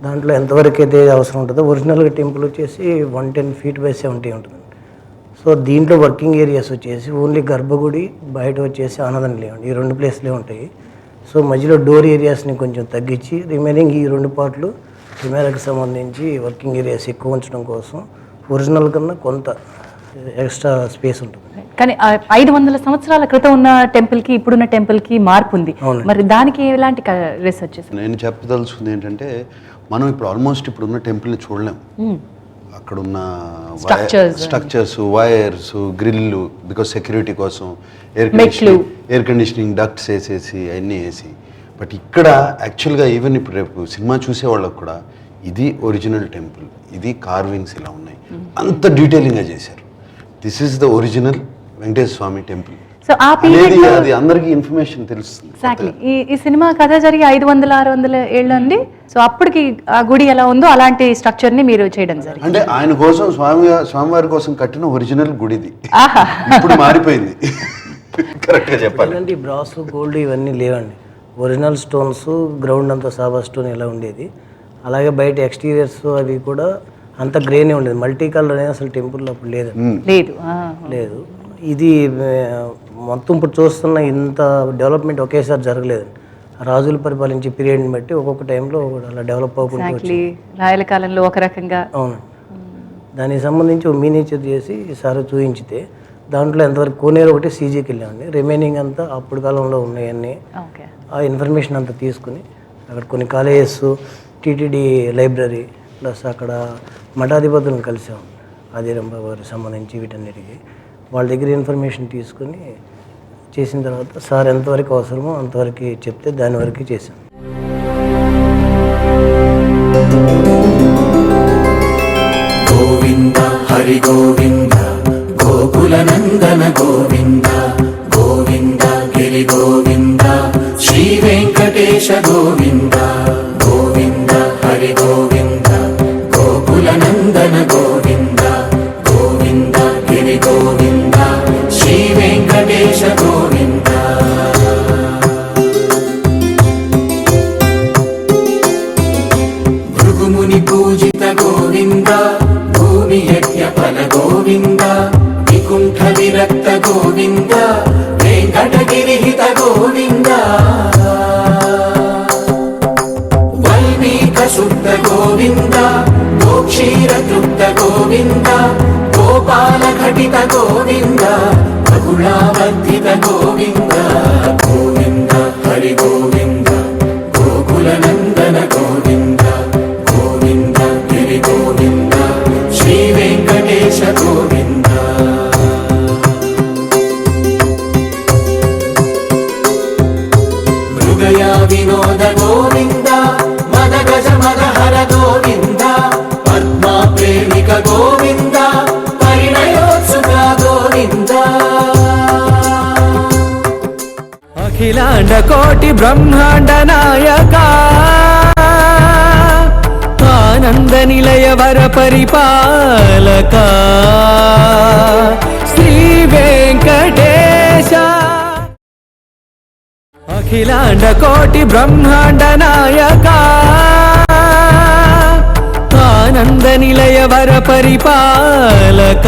దాంట్లో ఎంతవరకు అయితే అవసరం ఉంటుందో, ఒరిజినల్గా టెంపుల్ వచ్చేసి 110 feet by 70 ఉంటుంది. సో దీంట్లో వర్కింగ్ ఏరియాస్ వచ్చేసి ఓన్లీ గర్భగుడి, బయట వచ్చేసి అన్నదానం లేవండి. ఈ 2 ప్లేస్లే ఉంటాయి. సో మధ్యలో డోర్ ఏరియాస్ని కొంచెం తగ్గించి రిమైనింగ్ ఈ 2 పార్ట్లు కెమెరాకి సంబంధించి వర్కింగ్ ఏరియాస్ ఎక్కువ ఉంచడం కోసం ఒరిజినల్ కన్నా కొంత ఎక్స్ట్రా స్పేస్ ఉంటుంది. కానీ 500 సంవత్సరాల క్రితం ఉన్న టెంపుల్కి ఇప్పుడున్న టెంపుల్కి మార్పు ఉంది. మరి దానికి ఎలాంటి రీసెర్చ్ చేశారు? నేను చెప్పదలుచుకుంది ఏంటంటే, మనం ఇప్పుడు ఆల్మోస్ట్ ఇప్పుడున్న టెంపుల్ని చూడలేం. అక్కడున్న structures, wires, grill, because security కోసం ఎయిర్ కండిషనింగ్ డక్ట్స్ వేసేసి అవన్నీ వేసి. బట్ ఇక్కడ యాక్చువల్గా ఈవెన్ ఇప్పుడు రేపు సినిమా చూసే వాళ్ళకు కూడా ఇది ఒరిజినల్ టెంపుల్, ఇది కార్వింగ్స్ ఇలా ఉన్నాయి, అంత డీటెయిలింగ్గా చేశారు. This is the original Venkateshwara Swami temple. So ఆ పీరియడ్ అది అందరికీ ఇన్ఫర్మేషన్ తెలుస్తుంది. ఎగ్జాక్ట్లీ ఈ సినిమా కథ జరిగి 500-600 ఏళ్ళు అండి. సో అప్పటికి ఆ గుడి ఎలా ఉందో అలాంటి స్ట్రక్చర్ ని మీరు చేయడం జరిగింది. అంటే ఆయన కోసం స్వామివారి కోసం కట్టిన ఒరిజినల్ గుడిది. ఇప్పుడు మారిపోయింది. కరెక్ట్ గా చెప్పాలి. అంటే బ్రాస్, గోల్డ్ ఇవన్నీ లేవండి. ఒరిజినల్ స్టోన్స్, గ్రౌండ్ అంతా సాబా స్టోన్ ఇలా ఉండేది. అలాగే బయట ఎక్స్టీరియర్స్ అవి కూడా అంత గ్రేనే ఉండేది. మల్టీ కలర్ అనేది అసలు టెంపుల్లో అప్పుడు లేదు. ఇది మొత్తం ఇప్పుడు చూస్తున్న ఇంత డెవలప్మెంట్ ఒకేసారి జరగలేదు. రాజులు పరిపాలించే పీరియడ్ని బట్టి ఒక్కొక్క టైంలో అలా డెవలప్ అవ్వకుండా రాయల కాలంలో ఒక రకంగా. అవును, దానికి సంబంధించి ఒక మినియేచర్ చేసి ఈసారి చూపించితే దాంట్లో ఎంతవరకు కోనేరు ఒకటి సీజీకి వెళ్ళామండి. రిమైనింగ్ అంతా అప్పుడు కాలంలో ఉన్నాయన్నీ ఆ ఇన్ఫర్మేషన్ అంతా తీసుకుని అక్కడ కొన్ని కాలేజెస్, టీటీడీ లైబ్రరీ, ప్లస్ అక్కడ మఠాధిపతులను కలిసాం ఆదిరంబ వారికి సంబంధించి వీటన్నిటికీ. వాళ్ళ దగ్గర ఇన్ఫర్మేషన్ తీసుకుని చేసిన తర్వాత సార్ ఎంతవరకు అవసరమో అంతవరకు చెప్తే దాని వరకు చేశాం. గోవింద హరి గోవింద గోకుల నందన గోవింద గోవింద గిరి గోవింద శ్రీ వెంకటేశ గోవింద గోవింద హరి గోవింద గోకుల నందన గోవింద గోవింద గిరి గోవింద శ్రీ వెంకటేశ గోవింద. భృగుముని పూజిత గోవింద భూమి యజ్ఞ ఫల గోవింద వికుంఠ విరక్త గోవింద వెంకటగిరిహిత గోవింద వల్మీక శుద్ధ గోవింద గోక్షీర తృప్త గోవింద గోపాల ఘటిత గోవింద బహుళావర్ధిత గోవింద గోవింద హరి గోవింద గోకుల నందన గోవింద గోవింద గిరి గోవింద శ్రీ వెంకటేశ గోవింద. మృగయా వినోద గోవింద మద గజ మద హర గోవింద పద్మా ప్రేమిక గోవింద పరిణయోత్సుక గోవింద. అఖిలాండ కోటి బ్రహ్మాండ నాయక ఆనంద నిలయ వర పరిపాలక శ్రీ వెంకటేశ. అఖిలాండ కోటి బ్రహ్మాండ నాయక ఆనంద నిలయ వర పరిపాలక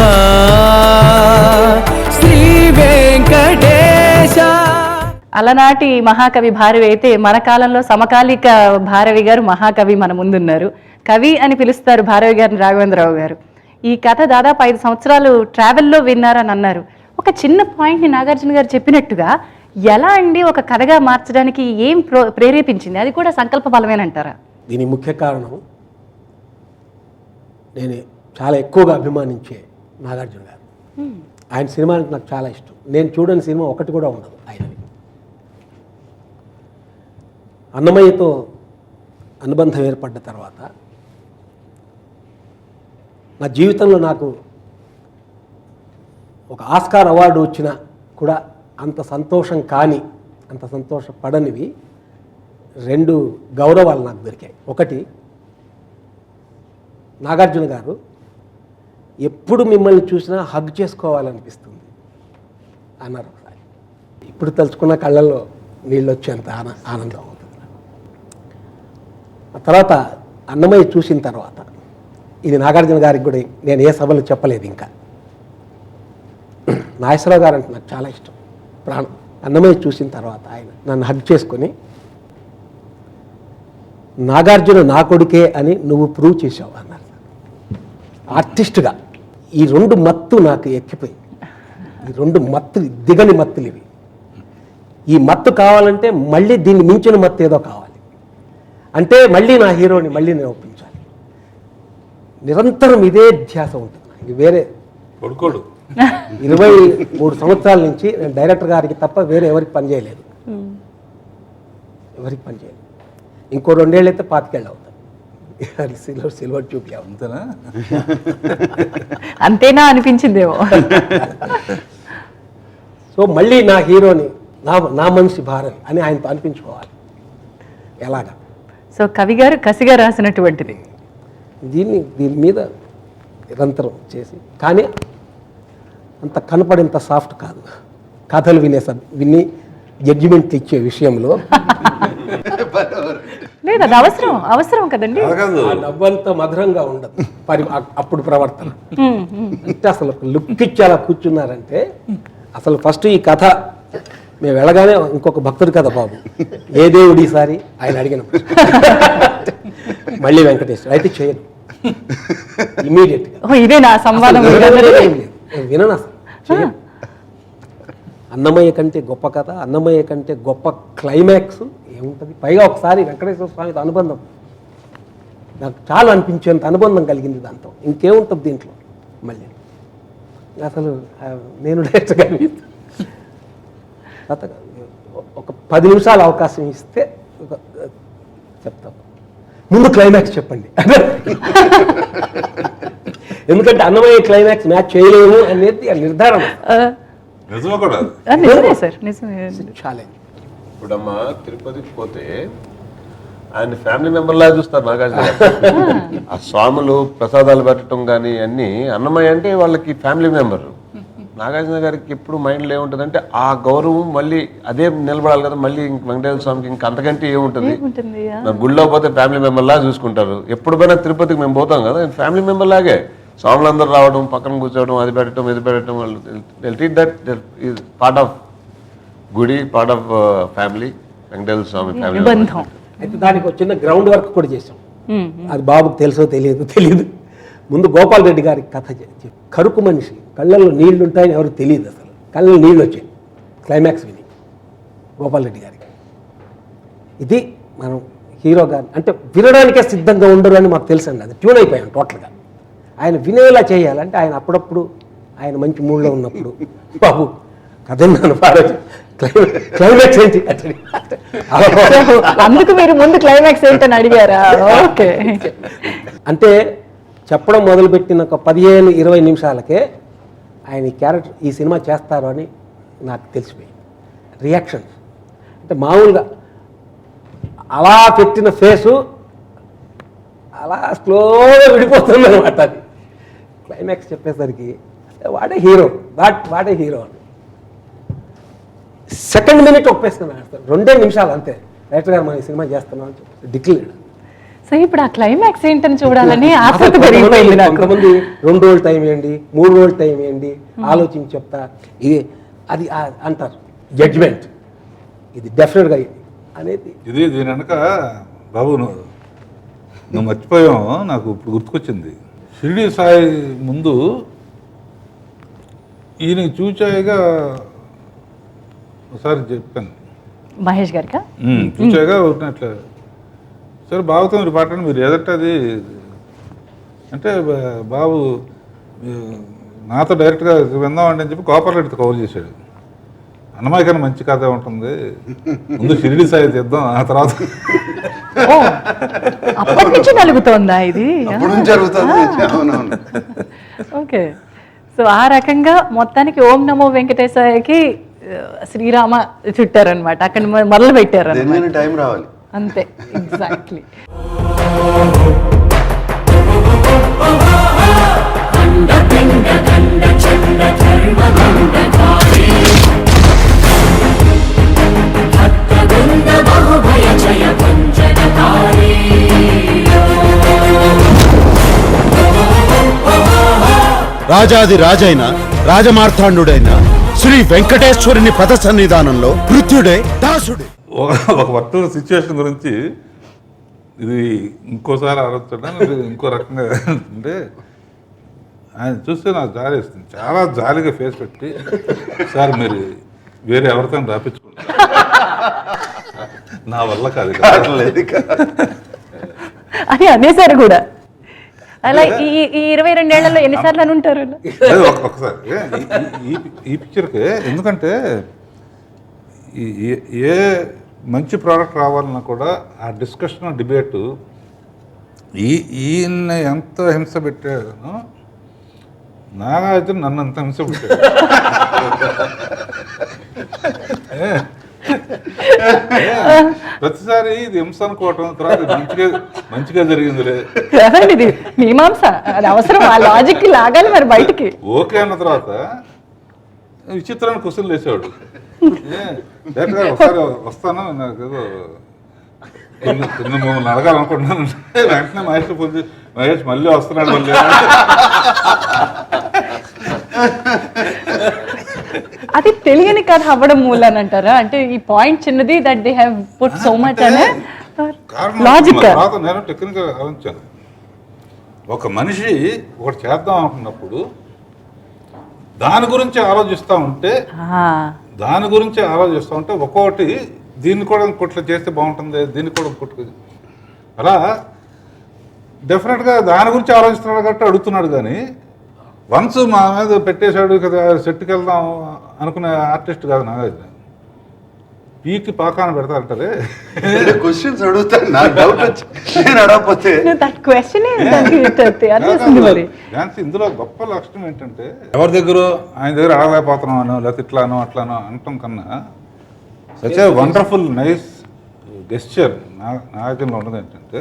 శ్రీ వెంకటేశ. అలనాటి మహాకవి భారవి అయితే మన కాలంలో సమకాలిక భారవి గారు మహాకవి మన ముందున్నారు. కవి అని పిలుస్తారు భారవి గారిని రాఘవేంద్రరావు గారు. ఈ కథ దాదాపు 5 సంవత్సరాలు ట్రావెల్లో విన్నారని అన్నారు. ఒక చిన్న పాయింట్ని నాగార్జున గారు చెప్పినట్టుగా ఎలా అండి ఒక కథగా మార్చడానికి ఏం ప్రేరేపించింది? అది కూడా సంకల్ప బలమేనంటారా? దీని ముఖ్య కారణం నేను చాలా ఎక్కువగా అభిమానించే నాగార్జున గారు. ఆయన సినిమా అంటే నాకు చాలా ఇష్టం. నేను చూడని సినిమా ఒకటి కూడా ఉండదు ఆయనది. అన్నమయ్యతో అనుబంధం ఏర్పడ్డ తర్వాత నా జీవితంలో నాకు ఒక ఆస్కార్ అవార్డు వచ్చినా కూడా అంత సంతోషం కాని, అంత సంతోషపడనివి 2 గౌరవాలు నాకు దొరికాయి. ఒకటి, నాగార్జున గారు ఎప్పుడు మిమ్మల్ని చూసినా హగ్ చేసుకోవాలనిపిస్తుంది అన్నారు ఒకసారి. ఇప్పుడు తలుచుకున్న కళ్ళల్లో నీళ్ళు వచ్చేంత ఆనందం అవుతుంది. ఆ తర్వాత అన్నమయ్య చూసిన తర్వాత, ఇది నాగార్జున గారికి కూడా నేను ఏ సభలో చెప్పలేదు ఇంకా, నాగేశ్వరరావు గారు అంటే నాకు చాలా ఇష్టం, ప్రాణం. అన్నమయ్య చూసిన తర్వాత ఆయన నన్ను హగ్ చేసుకొని, నాగార్జున నా కొడుకే అని నువ్వు ప్రూవ్ చేసావు అన్నారు. ఆర్టిస్ట్గా ఈ 2 మత్తు నాకు ఎక్కిపోయి, ఈ 2 మత్తులు దిగని మత్తులు ఇవి. ఈ మత్తు కావాలంటే మళ్ళీ దీన్ని మించిన మత్తు ఏదో కావాలి. అంటే మళ్ళీ నా హీరోని మళ్ళీ నేను ఒప్పించాలి. నిరంతరం ఇదే ధ్యాస ఉంటుంది. ఇది వేరే కొడుకోడు 23 సంవత్సరాల నుంచి నేను డైరెక్టర్ గారికి తప్ప వేరే ఎవరికి పనిచేయలేదు. ఎవరికి పనిచేయలేదు. ఇంకో 2 ఏళ్ళు అయితే 25 ఏళ్ళు అవుతాయి. సిల్వర్ చూపి అంతేనా? అంతేనా అనిపించిందేమో. సో మళ్ళీ నా హీరోని నా మనిషి భారతి అని ఆయనతో అనిపించుకోవాలి. ఎలాగా? సో కవి గారు కసిగా రాసినటువంటిది దీని మీద నిరంతరం చేసి, కానీ అంత కనపడేంత సాఫ్ట్ కాదు. కథలు విని జడ్జిమెంట్ ఇచ్చే విషయంలో లేదు, అది అవసరం కదండి. ఆ నవ్వంత మధురంగా ఉండదు అప్పుడు ప్రవర్తన. అంటే అసలు లుక్ ఇచ్చి అలా కూర్చున్నారంటే, అసలు ఫస్ట్ ఈ కథ మేము వెళ్ళగానే ఇంకొక భక్తుడి కథ బాబు, ఏ దేవుడు ఈసారి ఆయన అడిగినప్పుడు మళ్ళీ వెంకటేశ్వర అయితే చేయను ఇమీడియట్గా. ఇదే నా సంవాదం. వినను అసలు, చేయను. అన్నమయ్య కంటే గొప్ప కథ, అన్నమయ్య కంటే గొప్ప క్లైమాక్స్ ఏముంటుంది? పైగా ఒకసారి వెంకటేశ్వర స్వామితో అనుబంధం నాకు చాలా అనిపించేంత అనుబంధం కలిగింది దాంతో. ఇంకేముంటుంది దీంట్లో? మళ్ళీ అసలు నేను డైరెక్ట్గా ఒక 10 నిమిషాలు అవకాశం ఇస్తే చెప్తాం, ముందు క్లైమాక్స్ చెప్పండి. ఎందుకంటే అన్నమయ్య క్లైమాక్స్ మ్యాచ్ చేయలేము అనేది నిర్ధారణ. నిజమే సార్, నిజమే. చాలా ఇప్పుడమ్మా తిరుపతికి పోతే ఆయన ఫ్యామిలీ మెంబర్ లాగా చూస్తారు నాగార్జున. ఆ స్వాములు ప్రసాదాలు పెట్టడం కానీ అన్నీ, అన్నమయ్య అంటే వాళ్ళకి ఫ్యామిలీ మెంబర్. నాగార్జున గారికి ఎప్పుడు మైండ్లో ఏముంటుంది, ఆ గౌరవం మళ్ళీ అదే నిలబడాలి కదా. మళ్ళీ వెంకటేశ్వర స్వామికి ఇంకా అంతకంటే ఏముంటుంది? గుళ్ళో పోతే ఫ్యామిలీ మెంబర్ లాగా చూసుకుంటారు. ఎప్పుడు పోయినా తిరుపతికి మేము పోతాం కదా, ఫ్యామిలీ మెంబర్ లాగే. స్వాములందరూ రావడం, పక్కన కూర్చోవడం, అది పెట్టడం, ఇది పెట్టడం, వాళ్ళు treat that is part of గుడి, part of family. Venkateswara Swamy family. అయితే దానికి ఒక చిన్న గ్రౌండ్ వర్క్ కూడా చేసాం. అది బాబుకు తెలుసో తెలియదు. ముందు గోపాల్ రెడ్డి గారికి కథ చెప్పి, కరుకు మనిషి, కళ్ళల్లో నీళ్లు ఉంటాయని ఎవరికి తెలియదు. అసలు కళ్ళలో నీళ్ళు వచ్చాయి క్లైమాక్స్ విని గోపాల్ రెడ్డి గారికి. ఇది మనం హీరో గారు అంటే వినడానికే సిద్ధంగా ఉండరు అని మాకు తెలుసండి. అది ట్యూన్ అయిపోయాం టోటల్గా. ఆయన వినేలా చేయాలంటే ఆయన అప్పుడప్పుడు ఆయన మంచి మూడ్లో ఉన్నప్పుడు, బాబు కథ నన్ను పాడచ్చు, క్లైమాక్స్ ఏంటి అందుకు మీరు ముందు క్లైమాక్స్ ఏంటని అడిగారా? ఓకే. అంటే చెప్పడం మొదలుపెట్టిన ఒక 15-20 నిమిషాలకే ఆయన ఈ క్యారెక్టర్ ఈ సినిమా చేస్తారు అని నాకు తెలిసిపోయింది. రియాక్షన్స్ అంటే మామూలుగా అలా పెట్టిన ఫేసు అలా స్లోగా విడిపోతుంది అనమాట. అది క్లైమాక్స్ చెప్పేసరికి వాడే హీరో, వాడే హీరో అని సెకండ్ మినిట్ ఒప్పేస్తున్నాను. 2 నిమిషాలు అంతే. డైరెక్టర్ గారు మనం ఈ సినిమా చేస్తున్నాం అని చెప్పి డిక్లేర్. సో ఇప్పుడు ఆ క్లైమాక్స్ ఏంటని చూడాలని ఆసక్తి పెరిగిపోయింది నాకు. కొంతమంది 2 రోజులు టైం ఇవ్వండి, 3 రోజులు టైం ఇవ్వండి, ఆలోచించి చెప్తా, ఇది అది అంటారు జడ్జ్మెంట్. ఇది డెఫినెట్గా అనేది ఇది. దీని వెనక బాబు నువ్వు మర్చిపోయావు, నాకు ఇప్పుడు గుర్తుకొచ్చింది. షిరిడి సాయి ముందు ఈయన చూచాయిగా ఒకసారి చెప్పాను మహేష్ గారికా, చూచాయిగా ఉన్నట్లే సరే బాబుతో మీరు పాటండి, మీరు ఎదటది అంటే బాబు నాతో డైరెక్ట్గా విందామండి అని చెప్పి గోపాల్ రెడ్డితో కవర్ చేశాడు. అన్నమయ్య కన్నా మంచి కథ ఉంటుంది, ముందు షిరిడి సాయి తీద్దాం, ఆ తర్వాత అప్పటి నుంచి నలుగుతోందా ఇది? ఓకే. సో ఆ రకంగా మొత్తానికి ఓం నమో వెంకటేశాయకి శ్రీరామ చుట్టారనమాట, అక్కడ మొదలు పెట్టారు. టైం రావాలి అంతే, ఎగ్జాక్ట్లీ. రాజాది రాజైన రాజమార్తాండుడైన శ్రీ వెంకటేశ్వరుని పద సన్నిధానంలో మృత్యుడే దాసుడే. ఒక పర్టికులర్ సిచ్యువేషన్ గురించి ఇది ఇంకోసారి ఆలోచించడం ఇంకో రకంగా అంటే ఆయన చూస్తే నాకు జాలి వేస్తుంది. చాలా జాలిగా ఫేస్ పెట్టి సార్ మీరు వేరే ఎవరితో రాపించుకుంటారు నా వల్ల కాదు అని అనేసారు కూడా. అలా ఈ 22 ఏళ్లలో ఎన్నిసార్లు అని ఉంటారు? ఒకసారి ఈ పిక్చర్కి ఎందుకంటే ఏ మంచి ప్రోడక్ట్ రావాలన్నా కూడా ఆ డిస్కషన్ డిబేటు ఈయన ఎంత హింస పెట్టాడో నాగార్జున నన్ను అంత హింస పెట్టాడు. ప్రతిసారి ఇది హింస అనుకోవటం, తర్వాత మంచిగా జరిగిందిలే ఇది మీమాంస, అది అవసరం, ఆ లాజిక్ లాగాలి మరి బయటికి. ఓకే అన్న తర్వాత విచిత్రమైన క్వశ్చన్లు వేసేవాడు. డైరెక్ట్గా ఒకసారి వస్తాను, నాకు ఏదో మిమ్మల్ని అడగాలనుకుంటున్నాను. వెంటనే మహేష్ ఫోన్ చేసి మహేష్ మళ్ళీ వస్తున్నాడు మళ్ళీ. అది తెలియని కథ అవ్వడం మూలని అంటారా? అంటే ఈ పాయింట్ చిన్నది, that they have put so much అనే లాజిక్. నేను టెక్నికల్ ఆలోచించాను. ఒక మనిషి ఒకటి చేద్దాం అనుకున్నప్పుడు దాని గురించి ఆలోచిస్తూ ఉంటే ఒక్కొక్కటి దీన్ని కూడా ఇంకొట్లా చేస్తే బాగుంటుంది, దీన్ని కూడా ఇంకొట్టు అలా డెఫినెట్గా దాని గురించి ఆలోచిస్తున్నాడు కాబట్టి అడుగుతున్నాడు. కానీ వన్స్ మా మీద పెట్టేశాడు కదా సెట్కి వెళ్దాం అనుకునే ఆర్టిస్ట్ కాదు నాగార్జున. పీకి పాకాన పెడతారంటారే క్వశ్చన్స్ అడుగుతాను, నాకు డౌట్ వచ్చి నేను అడగకపోతే ఇందులో గొప్ప లక్షణం ఏంటంటే ఎవరి దగ్గర ఆయన దగ్గర అడగలేకపోతున్నాను లేకపోతే ఇట్లానో అట్లానో అనటం కన్నా such a wonderful nice gesture నాగార్జునలో ఉన్నది ఏంటంటే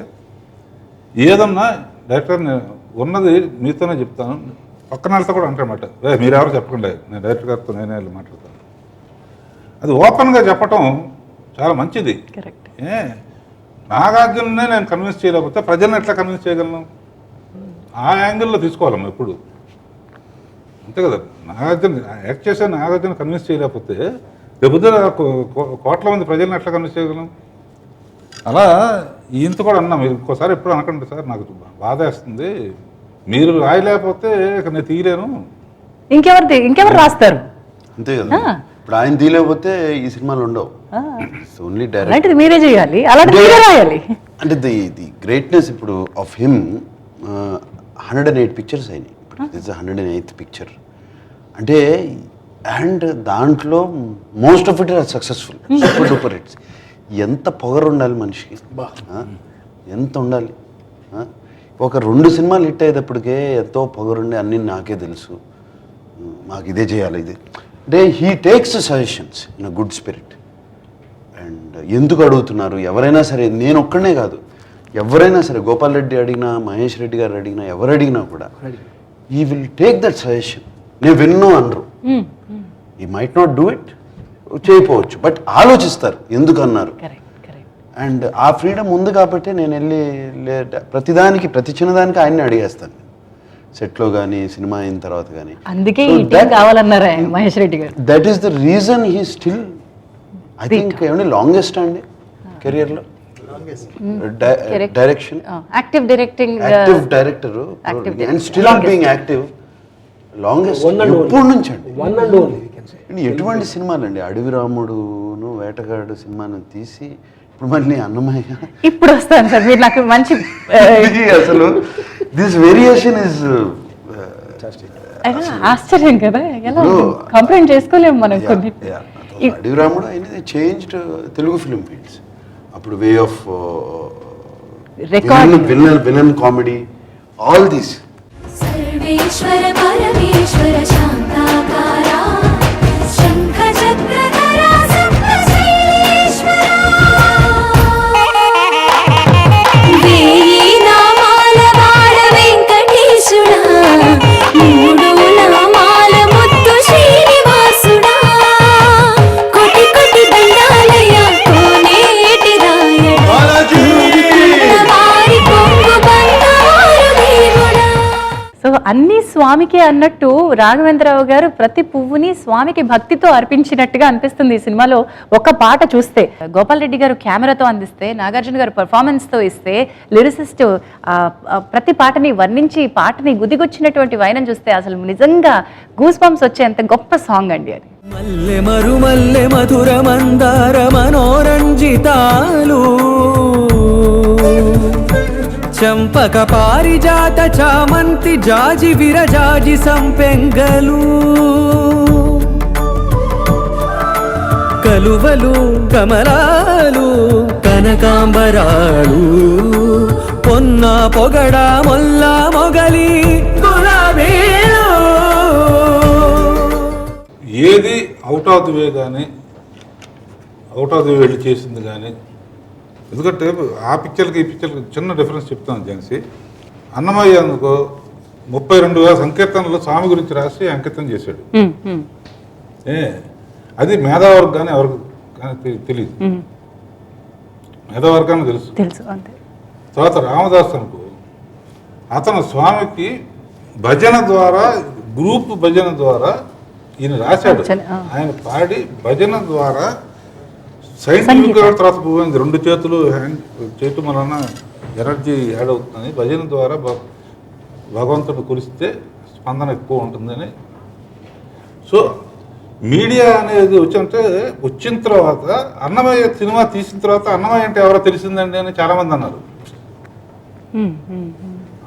ఏదన్నా డైరెక్టర్ ఉన్నది మీతోనే చెప్తాను, పక్కన వాళ్ళతో కూడా అంటారన్నమాట. మీరెవరు చెప్పకుండా నేను డైరెక్టర్ గారితో నేనే వెళ్ళి మాట్లాడతాను. అది ఓపెన్గా చెప్పటం చాలా మంచిది. నాగార్జుననే నేను కన్విన్స్ చేయలేకపోతే ప్రజలను ఎట్లా కన్విన్స్ చేయగలను? ఆ యాంగిల్లో తీసుకోవాలి ఎప్పుడు, అంతే కదా. నాగార్జున యాక్ట్ చేసే నాగార్జున కన్విన్స్ చేయలేకపోతే రేపు కోట్ల మంది ప్రజలను ఎట్లా కన్విన్స్ చేయగలం? అలా ఈయంత కూడా అన్నా, మీరు ఇంకోసారి ఎప్పుడు అనకండి సార్, నాకు బాధ వేస్తుంది, మీరు రాయలేకపోతే నేను తీయలేను. ఇంకెవరు రాస్తారు? అంతే కదా. ఇప్పుడు ఆయన తీయలేకపోతే ఈ సినిమాలు ఉండవు. ఓన్లీ డైరెక్ట్ మీరే చేయాలి, అలాంటి మీరే రాయాలి. అంటే ది గ్రేట్నెస్ ఇప్పుడు ఆఫ్ హిమ్ 108 పిక్చర్స్ అయినాయి. దిస్ 108th పిక్చర్ అంటే, అండ్ దాంట్లో most of it or successful, super duper hits. ఎంత పొగరు ఉండాలి మనిషికి, ఎంత ఉండాలి. ఒక 2 సినిమాలు హిట్ అయ్యేటప్పటికే ఎంతో పొగరుండి అన్నీ నాకే తెలుసు, మాకు ఇదే చేయాలి ఇది అంటే he takes suggestions in a good spirit. And ఎందుకు అడుగుతున్నారు ఎవరైనా సరే, నేను ఒక్కడనే కాదు, ఎవరైనా సరే, గోపాల్ రెడ్డి అడిగినా, మహేష్ రెడ్డి గారు అడిగినా, ఎవరు అడిగినా కూడా ఈ విల్ టేక్ దట్ సజెషన్. నేను విన్నో అనరు, he might not do it, చేయకపోవచ్చు, బట్ ఆలోచిస్తారు ఎందుకు అన్నారు. అండ్ ఆ ఫ్రీడమ్ ఉంది కాబట్టి నేను వెళ్ళి ప్రతిదానికి, ప్రతి చిన్నదానికి ఆయన్ని అడిగేస్తాను, సెట్లో కానీ సినిమా అయిన తర్వాత కానీ. అందుకే కావాలన్నారు మహేష్ రెడ్డి గారు. That is the reason he still I think ఏమంటే లాంగెస్ట్ అండి కెరియర్లో direction, active director and still being active longest. ఎప్పటి నుంచి అండి, ఎటువంటి సినిమాలు అండి, అడవి రాముడును వేటగాడు సినిమాను తీసి ఇప్పుడు మళ్ళీ అన్నమయ్య ఇప్పుడు వస్తాను సార్. మీరు నాకు మంచి అసలు దిస్ వేరియేషన్ ఇస్ ఆశ్చర్యం కదా, ఎలా కంప్లైంట్ చేసుకోలేము మనం. కొన్ని అడవి రాముడు అనేది చేంజ్డ్ తెలుగు ఫిల్మ్ ఫీల్డ్స్. అప్పుడు way of villain comedy, all these. సర్వేశ్వర పరమేశ్వర శాంతాకారా శంఖ చక్రధర సప్తశైలేశ్వర వేయి నామాల వాడ వెంకటేశుడా మూడు నామాల ముత్తు శ్రీనివాసుడా కోటి కోటి దండాలయ కోనేటి రాయడా వారి కొంగు బంగారు దేవుడా. సో అన్ని స్వామికి అన్నట్టు రాఘవేంద్రరావు గారు ప్రతి పువ్వుని స్వామికి భక్తితో అర్పించినట్టుగా అనిపిస్తుంది ఈ సినిమాలో. ఒక పాట చూస్తే గోపాల్ రెడ్డి గారు కెమెరాతో అందిస్తే, నాగార్జున గారు పర్ఫార్మెన్స్తో ఇస్తే, లిరిసిస్ట్ ప్రతి పాటని వర్ణించి పాటని గుదిగొచ్చినటువంటి వైనం చూస్తే అసలు నిజంగా గూస్ బంప్స్ వచ్చేంత గొప్ప సాంగ్ అండి అది. మల్లె మరుమల్లె మధుర మందార మనోరంజితాలు చంపక పారిజాత చామంతి జాజి విరజాజి సంపెంగలు కలువలు కమలాలు కనకాంబరాలు పొన్న పొగడ మొల్ల మొగలి గులాబీలు. ఏది అవుట్ ఆఫ్ ది వే కానీ అవుట్ ఆఫ్ ది వే వెళ్ళి చేసింది కానీ, ఎందుకంటే ఆ పిక్చర్కి ఈ పిక్చర్కి చిన్న డిఫరెన్స్ చెప్తాను ఝాన్సీ. అన్నమయ్య అందుకో 32,000 సంకీర్తనలు స్వామి గురించి రాసి అంకితం చేశాడు. అది మేధావర్గం కానీ ఎవరికి కానీ తెలియదు, మేధావర్గానికి తెలుసు. తర్వాత రామదాస్ అనుకో, అతను స్వామికి భజన ద్వారా, గ్రూప్ భజన ద్వారా ఈయన రాశాడు. ఆయన పాడి భజన ద్వారా సైంటిఫిక్ తర్వాత పోయింది. 2 చేతులు చేయటం వలన ఎనర్జీ యాడ్ అవుతుందని, భజన ద్వారా భగవంతుడు కొలిస్తే స్పందన ఎక్కువ ఉంటుందని. సో మీడియా అనేది వచ్చిన తర్వాత అన్నమయ్య సినిమా తీసిన తర్వాత అన్నమయ్య అంటే ఎవరో తెలిసిందండి అని చాలామంది అన్నారు.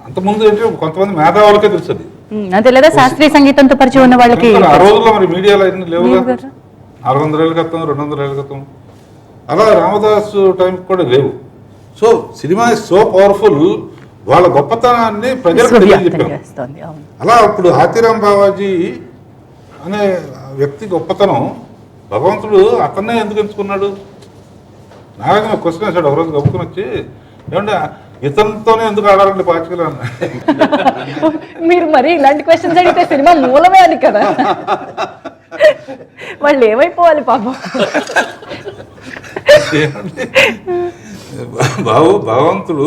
అంతకుముందు ఏంటంటే కొంతమంది మేధావులకే తెలుస్తుంది, శాస్త్రీయ సంగీతంతో పరిచయం ఉన్న వాళ్ళకి. ఆ రోజుల్లో మరి మీడియాలో అన్ని లేవు కదా, 400 ఏళ్ళ క్రితం 200 ఏళ్ళ క్రితం అలా రామదాసు టైంకి కూడా లేవు. So cinema is so powerful, వాళ్ళ గొప్పతనాన్ని ప్రజలకు తెలియజెప్పారు. అలా అప్పుడు హాతీరాం బావాజీ అనే వ్యక్తి గొప్పతనం భగవంతుడు అతన్నే ఎందుకు ఎంచుకున్నాడు? నాగార్జున క్వశ్చన్ వేశాడు ఒకరోజు గబుకుని వచ్చి, ఏమంటే ఇతనితోనే ఎందుకు ఆడాలండి పాచికలు అన్న. మీరు మరి ఇలాంటి క్వశ్చన్స్ అడిగితే సినిమా మూలమే అని కదా, వాళ్ళు ఏమైపోవాలి పాపం. భగవంతుడు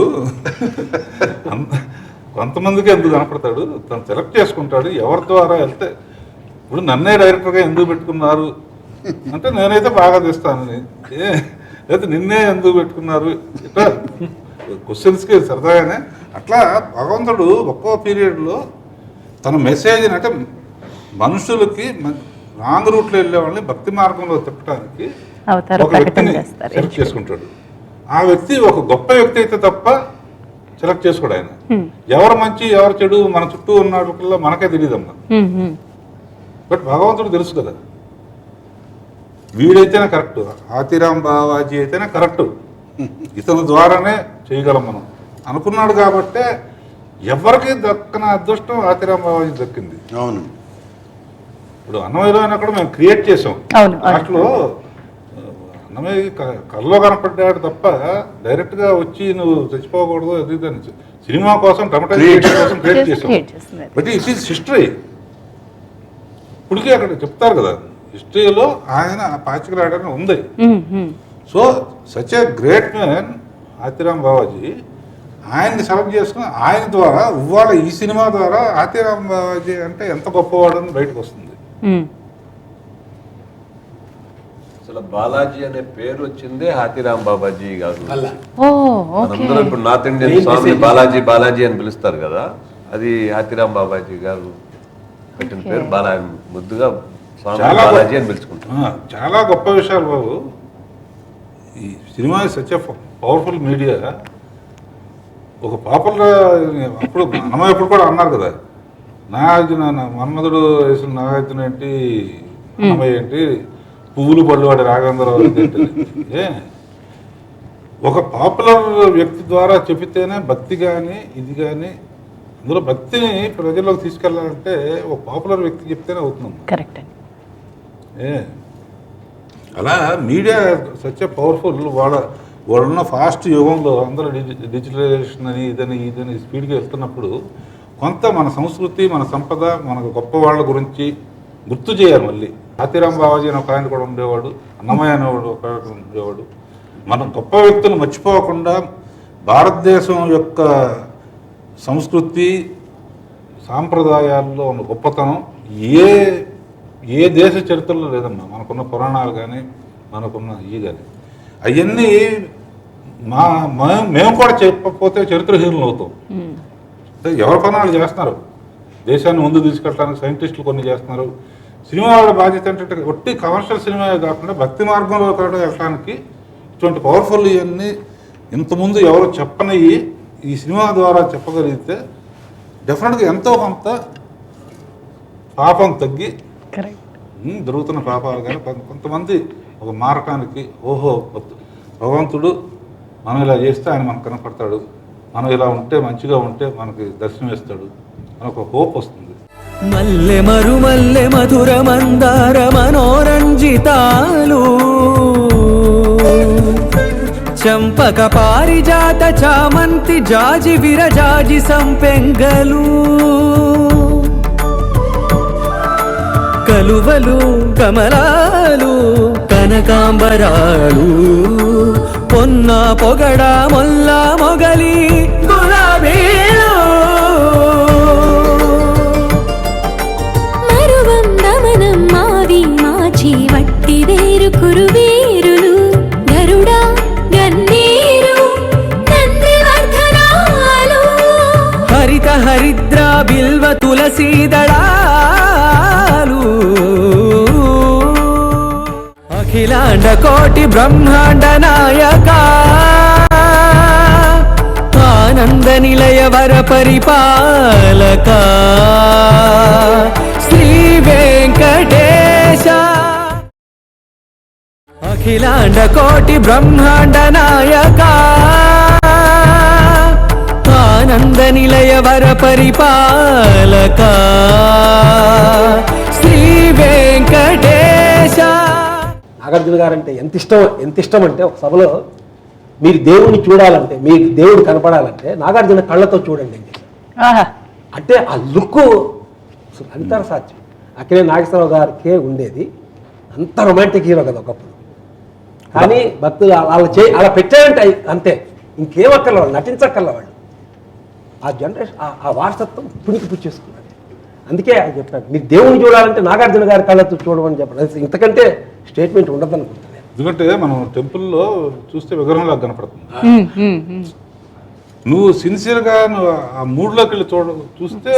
కొంతమందికి ఎందుకు కనపడతాడు, తను సెలెక్ట్ చేసుకుంటాడు ఎవరి ద్వారా వెళ్తే. ఇప్పుడు నన్నే డైరెక్టర్గా ఎందుకు పెట్టుకున్నారు అంటే నేనైతే బాగా తెస్తానని, లేదా నిన్నే ఎందుకు పెట్టుకున్నారు, ఇట్లా క్వశ్చన్స్కి సరదాగానే. అట్లా భగవంతుడు ఒక్కో పీరియడ్లో తన మెసేజ్ని అంటే మనుషులకి రాంగ్ రూట్లో వెళ్ళే వాళ్ళని భక్తి మార్గంలో తిప్పడానికి ఒక వ్యక్తిని సెలెక్ట్ చేసుకుంటాడు. ఆ వ్యక్తి ఒక గొప్ప వ్యక్తి అయితే తప్ప సెలెక్ట్ చేసుకోడు ఆయన. ఎవరు మంచి ఎవరు చెడు మన చుట్టూ ఉన్న వాళ్ళకల్లా మనకే తెలియదమ్మా. బట్ భగవంతుడు తెలుసు కదా, వీడైతేనే కరెక్ట్, హాతీరాం బావాజీ అయితేనే కరెక్ట్, ఇతని ద్వారానే చేయగలం మనం అనుకున్నాడు. కాబట్టే ఎవరికి దక్కన అదృష్టం హాతీరాం బావాజీ దక్కింది. అవును. ఇప్పుడు అన్నమయ్యలో అయినా కూడా మేము క్రియేట్ చేసాం. దాంట్లో అన్నమయ్య కళ్ళలో కనపడ్డాడు తప్ప డైరెక్ట్గా వచ్చి నువ్వు చచ్చిపోకూడదు అది దాన్ని సినిమా కోసం డ్రామటైజేషన్ కోసం క్రియేట్ చేసాం. But it is history. ఇప్పటికీ అక్కడ చెప్తారు కదా, హిస్టరీలో ఆయన పాచికలు ఆడని ఉంది. So such a great man Hathiram Bavaji, ఆయన్ని సెలెక్ట్ చేసుకుని ఆయన ద్వారా ఇవాళ ఈ సినిమా ద్వారా హాతీరాం బావాజీ అంటే ఎంత గొప్పవాడని బయటకు వస్తుంది. అసలు బాలాజీ అనే పేరు వచ్చిందే హాతీరాం బాబాజీ గారు. అందరూ ఇప్పుడు నార్త్ ఇండియన్ స్వామి బాలాజీ బాలాజీ అని పిలుస్తారు కదా, అది హాతీరాం బాబాజీ గారు పెట్టిన పేరు. ముద్దుగా స్వామి బాలాజీ అని పిలుచుకుంటారు. చాలా గొప్ప విషయాలు బాబు. ఈ cinema such a powerful media. ఒక పాపులర్ అప్పుడు అన్నమయ్య ఎప్పుడు కూడా అన్నారు కదా, నాగార్జున మన్మధుడు వేసిన నాగార్జున ఏంటి, అన్నమయ్య ఏంటి, పువ్వులు పళ్ళు వాడి రాఘవేంద్రరావు ఏంటి. ఒక పాపులర్ వ్యక్తి ద్వారా చెబితేనే భక్తి కానీ ఇది కానీ, అందులో భక్తిని ప్రజల్లోకి తీసుకెళ్ళాలంటే ఒక పాపులర్ వ్యక్తి చెప్తేనే అవుతుంది. కరెక్ట్. అలా మీడియా సచ్ ఎ పవర్ఫుల్. వాళ్ళున్న ఫాస్ట్ యుగంలో అందరూ డిజిటలైజేషన్ అని ఇదని స్పీడ్గా వెళ్తున్నప్పుడు కొంత మన సంస్కృతి మన సంపద మన గొప్ప వాళ్ళ గురించి గుర్తు చేయాలి. మళ్ళీ హాతీరాం బావాజీ అని ఒక ఆయన కూడా ఉండేవాడు, అన్నమయ్య అనేవాడు ఒక ఆయన ఉండేవాడు. మనం గొప్ప వ్యక్తులు మర్చిపోకుండా భారతదేశం యొక్క సంస్కృతి సాంప్రదాయాల్లో ఉన్న గొప్పతనం ఏ దేశ చరిత్రలో లేదమ్మా. మనకున్న పురాణాలు కానీ మనకున్న కానీ అవన్నీ మేము కూడా చెప్పకపోతే చరిత్రహీనులు అవుతాం. ఎవరి పనాలు చేస్తున్నారు, దేశాన్ని ముందు తీసుకెళ్ళడానికి సైంటిస్టులు కొన్ని చేస్తున్నారు. సినిమా వాళ్ళ బాధ్యత ఏంటంటే ఒట్టి కమర్షియల్ సినిమా కాకుండా భక్తి మార్గంలో కూడా వెళ్ళడానికి ఇటువంటి పవర్ఫుల్ ఇవన్నీ ఇంతకుముందు ఎవరు చెప్పనవి ఈ సినిమా ద్వారా చెప్పగలిగితే డెఫినెట్గా ఎంతో కొంత పాపం తగ్గి జరుగుతున్న పాపాలు కానీ కొంతమంది ఒక మారటానికి ఓహో భగవంతుడు మనం ఇలా చేస్తే ఆయన మనకు కనపడతాడు, మనం ఇలా ఉంటే మంచిగా ఉంటే మనకి దర్శనం ఇస్తాడు అని ఒక హోప్ వస్తుంది. మల్లె మరుమల్లె మధుర మందార మనోరంజితాలు చంపక పారిజాత చామంతి జాజి విరజాజి సంపెంగలు కలువలు కమలాలు కనకాంబరాలు పొన్న పొగడ మొల్ల మొగలి గులాబీలు మరువందమనం మావి మాచి వట్టి వేరు కురువేరులు గరుడా గన్నేరు నందివర్ధనాలు హరిత హరిద్ర బిల్వ తులసీదళాలు అఖిలాండ కోటి బ్రహ్మాండ నాయక ఆనంద నిలయ వర పరిపాలక శ్రీ వెంకటేశ అఖిలాండ కోటి బ్రహ్మాండ నాయక ఆనంద నిలయ వర పరిపాలక శ్రీ వెంకటేశ. నాగార్జున గారు అంటే ఎంత ఇష్టం అంటే ఒక సభలో మీరు దేవుడిని చూడాలంటే, మీకు దేవుడు కనపడాలంటే నాగార్జున కళ్ళతో చూడండి అని చెప్పారు. అంటే ఆ లుక్ అంతర సాధ్యం. అక్కడే నాగేశ్వరరావు గారికే ఉండేది. అంత రొమాంటిక్ హీరో కదా ఒకప్పుడు. కానీ భక్తులు అలా పెట్టారంటే అంతే, ఇంకేం అక్కర్ల వాళ్ళు, నటించక్కర్ల వాళ్ళు. ఆ జనరేషన్ ఆ వారసత్వం పుణికి పుచ్చేసుకున్నారు. అందుకే ఆయన చెప్పారు మీరు దేవుని చూడాలంటే నాగార్జున గారి కళ్ళతో చూడమని చెప్పారు. ఇంతకంటే స్టేట్మెంట్ ఉండదు అనుకుంటున్నాను. ఎందుకంటే మనం టెంపుల్లో చూస్తే విగ్రహంలా కనపడుతుంది. నువ్వు సిన్సియర్గా నువ్వు ఆ మూడ్లోకి వెళ్ళి చూస్తే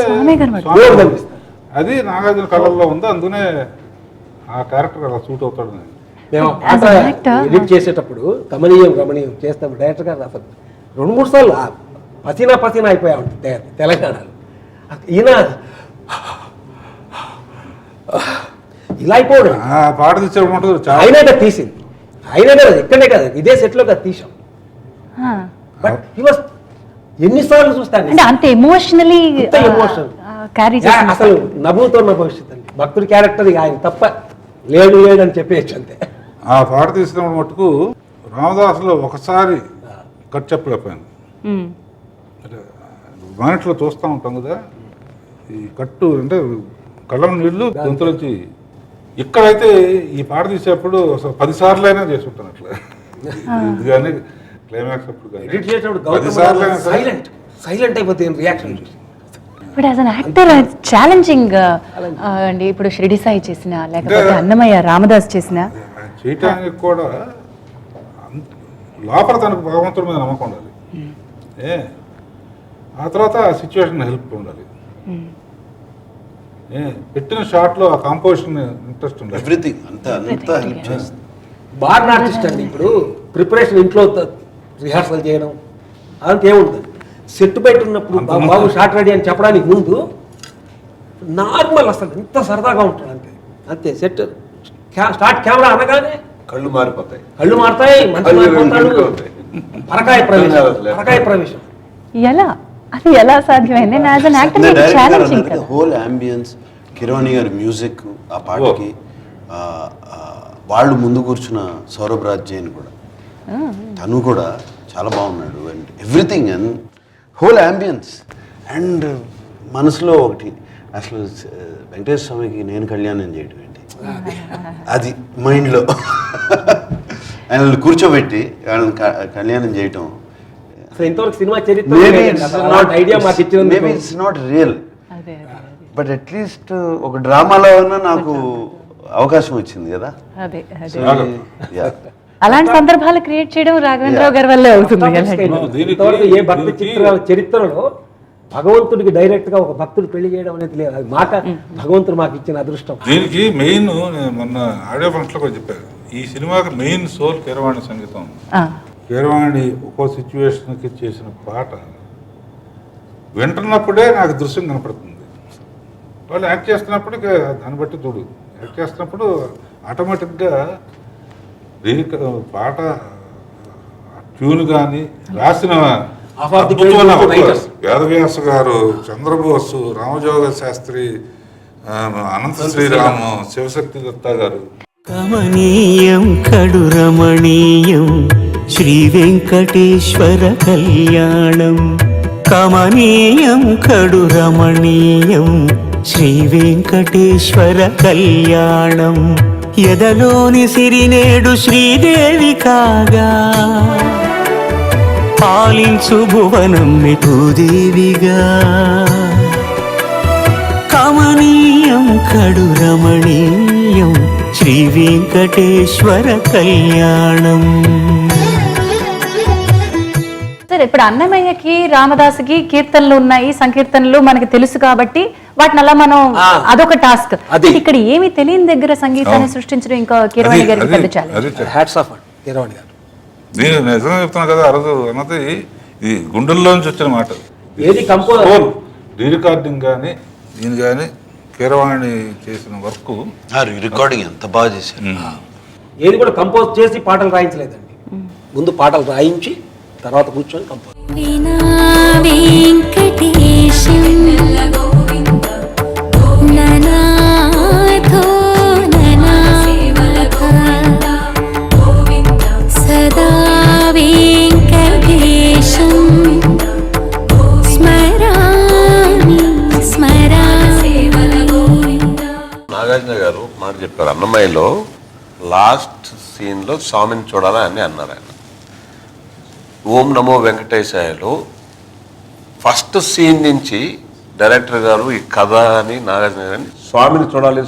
అది నాగార్జున కళల్లో ఉంది. అందుకనే ఆ క్యారెక్టర్ అలా సూట్ అవుతాడు. మేము ఎడిట్ చేసేటప్పుడు కమనీయం రమణీయం చేస్తాము. డైరెక్టర్ గారు అసలు 2-3 సార్లు పసీనా అయిపోయా ఉంటుంది తెలంగాణలో. ఈయన ఇలా అయిపోవడం పాట తీసేటప్పుడు ఆయనే కదా తీసింది, ఆయనే కదా ఇక్కడే కదా ఇదే సెట్లో కదా తీసాం. బట్ హీ వాస్ ఎన్నిసార్లు చూస్తాను అంత ఎమోషనలీ అసలు నవ్వుతున్న భవిష్యత్తు అండి. భక్తుడి క్యారెక్టర్ ఆయన తప్ప లేడు అని చెప్పేయచ్చు అంతే. ఆ పాట తీసినప్పుడు మటుకు రామదాసులో ఒకసారి కట్ చెప్పలేకపోయాను. మానిట్లో చూస్తూ ఉంటాం కదా, ఈ కట్టు అంటే కళ్ళం నీళ్లు గొంతులోంచి. ఇక్కడైతే ఈ పాట తీసేటప్పుడు 10 సార్లు అయినా చేసి ఉంటాను అట్లా. ఇది కానీ క్లైమాక్స్ అప్పుడు సైలెంట్ అయిపోతే రియాక్షన్ చూసి. But as an actor challenging అండి. ఇప్పుడు షిరిడి సాయి చేసిన, లేకపోతే అన్నమయ్య రామదాస్ చేసిన చేయటానికి కూడా లోపల తనకు భగవంతుడి మీద నమ్మకం ఉండాలి. ఆ తర్వాత ఆ సిచ్యువేషన్ హెల్ప్ ఉండాలి. పెట్టిన షాట్లో ఆ కాంపోజిషన్ ఇంట్రెస్ట్ ఉండాలి. ఎవ్రీథింగ్ అంతా హెల్ప్ చేస్తుంది. బార్న్ ఆర్టిస్ట్ అండి. ఇప్పుడు ప్రిపరేషన్ ఇంట్లో రిహార్సల్ చేయడం అదంతా ఏముంటుంది. సెట్ బయట ఉన్నప్పుడు బాబు షార్ట్ రెడీ అని చెప్పడానికి ముందు నార్మల్ అసలు ఎంత సరదాగా ఉంటుంది అంతే అంతే. సెట్ స్టార్ట్ కెమెరా అనగానే కళ్ళు మారిపోతాయి, మంచి మారిపోతాడు. పరకాయ ప్రవేశం అది ఎలా సాధ్యమైంది? హోల్ అంబియన్స్, కిరోని గారి మ్యూజిక్, ఆ పాటకి వాళ్ళు ముందు కూర్చున్న సౌరభ్ రాజ్ జైన్ కూడా, తను కూడా చాలా బాగున్నాడు. And everything and whole ambience. And మనసులో ఒకటి, అసలు వెంకటేశ్వర స్వామికి నేను కళ్యాణం చేయడం ఏంటి, అది మైండ్లో ఆయన కూర్చోబెట్టి వాళ్ళని కళ్యాణం చేయటం. ఇంతవరకు సినిమా చరిత్ర ఐడియా మాకు ఇచ్చింది. మేబీ ఇట్స్ నాట్ రియల్, అదే బట్ అట్లీస్ట్ ఒక డ్రామాలో అయినా నాకు అవకాశం వచ్చింది కదా. అదే Yeah. అలాంటి సందర్భాలు క్రియేట్ చేయడం రాఘవేంద్రరావు గారి వల్లే అవుతుంది. ఇంతవరకు ఏ భక్తి చిత్రాల చరిత్రలో భగవంతుడికి డైరెక్ట్ గా ఒక భక్తుడు పెళ్లి చేయడం అనేది లేదు. అది మాట భగవంతుడు మాకు ఇచ్చిన అదృష్టం. దీనికి మెయిన్ మొన్న ఆడియో ఫంక్షన్లో కూడా చెప్పారు, ఈ సినిమాకి మెయిన్ సోల్ కీరవాణి సంగీతం. కీరవాణి ఒక్కో సిచ్యువేషన్కి చేసిన పాట వింటున్నప్పుడే నాకు దృశ్యం కనపడుతుంది. వాళ్ళు యాక్ట్ చేస్తున్నప్పుడు దాన్ని బట్టి చూడు, యాక్ట్ చేస్తున్నప్పుడు ఆటోమేటిక్గా పాట ట్యూన్ కానీ రాసిన వేదవ్యాస గారు, చంద్రబోసు, రామజోగ శాస్త్రి, అనంత శ్రీరాము, శివశక్తి దత్తా గారు. కమనీయం కడు రమణీయం శ్రీ వెంకటేశ్వర కళ్యాణం. కమనీయం కడు రమణీయం శ్రీ వెంకటేశ్వర కళ్యాణం. ఎదలోని సిరినేడు శ్రీదేవి కాగా పాలించు భువనం భూదేవిగా. కమనీయం కడు రమణీయం శ్రీ వెంకటేశ్వర కళ్యాణం. సరే, ఇప్పుడు అన్నమయ్యకి రామదాసుకి కీర్తనలు ఉన్నాయి, సంకీర్తనలు మనకి తెలుసు కాబట్టి వాటిని అలా మనం అదొక టాస్క్. ఇక్కడ ఏమి తెలియని దగ్గర సంగీతాన్ని సృష్టించడం ఇంకా కీరవాణి గారికి పెద్ద ఛాలెంజ్. హ్యాట్స్ ఆఫ్ కీరవాణి గారు. నేను నిజంగా చెప్తున్నా కదా, ఆ రోజు అన్నది ఇది గుండెల్లోంచి వచ్చిన మాట. ఏది కంపోజ్ రికార్డింగ్ కానీ దీని కానీ కీరవాణి చేసిన వర్క్, రికార్డింగ్ ఎంత బాగా చేశారు. ఏది కూడా కంపోజ్ చేసి పాటలు రాయించలేదండి. ముందు పాటలు రాయించి తర్వాత కూర్చొని కంపోజ్. వినా వెంకటేశం ననాథో ననాథ సదా వెంకటేశం స్మరామి స్మరామి. నాగార్జున గారు మాట చెప్పారు, అన్నమయ్యలో లాస్ట్ సీన్లో స్వామిని చూడాలని అని అన్నారు ఆయన. ఓం నమో వెంకటేశాయలో ఫస్ట్ సీన్ నుంచి డైరెక్టర్ గారు ఈ కథ అని నాగార్జున గారిని స్వామిని చూడాలి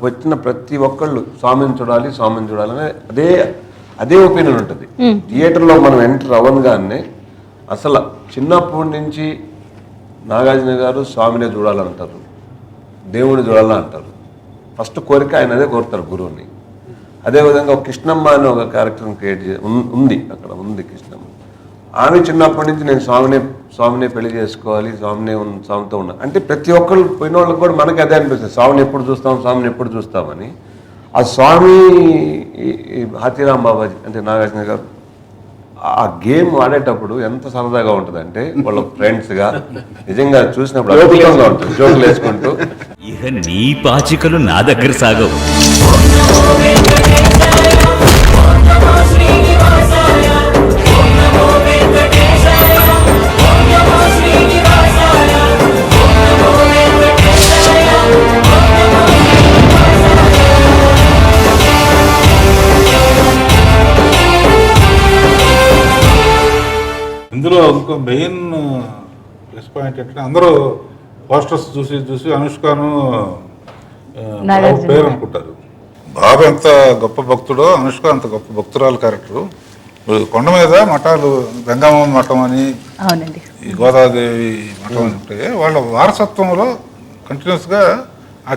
వచ్చిన ప్రతి ఒక్కళ్ళు స్వామిని చూడాలని అదే ఒపీనియన్ ఉంటుంది. థియేటర్లో మనం ఎంటర్ అవ్వగానే అసలు చిన్నప్పటి నుంచి నాగార్జున గారు స్వామినే చూడాలంటారు, దేవుని చూడాలని అంటారు. ఫస్ట్ కోరిక ఆయన అదే కోరుతారు గురువుని. అదేవిధంగా ఒక కృష్ణమ్మ అనే ఒక క్యారెక్టర్ని క్రియేట్ ఉంది, అక్కడ ఉంది కృష్ణమ్మ. ఆమె చిన్నప్పటి నుంచి నేను స్వామినే పెళ్లి చేసుకోవాలి, స్వామితో ఉన్నా అంటే ప్రతి ఒక్కళ్ళు పోయిన వాళ్ళకి కూడా మనకి అదే అనిపిస్తుంది, స్వామిని ఎప్పుడు చూస్తామని. ఆ స్వామి హాతీరామ్ బాబాజీ అంటే నాగార్జున గారు ఆ గేమ్ ఆడేటప్పుడు ఎంత సరదాగా ఉంటుందంటే వాళ్ళ ఫ్రెండ్స్గా నిజంగా చూసినప్పుడు అద్భుతంగా ఉంటుంది, జోకులు వేసుకుంటూ. ఇక నీ పాచికలు నా దగ్గర సాగవు. ఇందులో ఇంకో మెయిన్ ప్లస్ పాయింట్ ఏంటంటే అందరూ పోస్టర్స్ చూసి అనుష్కను పేరు అనుకుంటారు. బాబు ఎంత గొప్ప భక్తుడో అనుష్క అంత గొప్ప భక్తురాలు క్యారెక్టరు. కొండ మీద మఠాలు గంగమ్మ మఠం అని, ఈ గోదాదేవి మఠం అని ఉంటాయి. వాళ్ళ వారసత్వంలో కంటిన్యూస్గా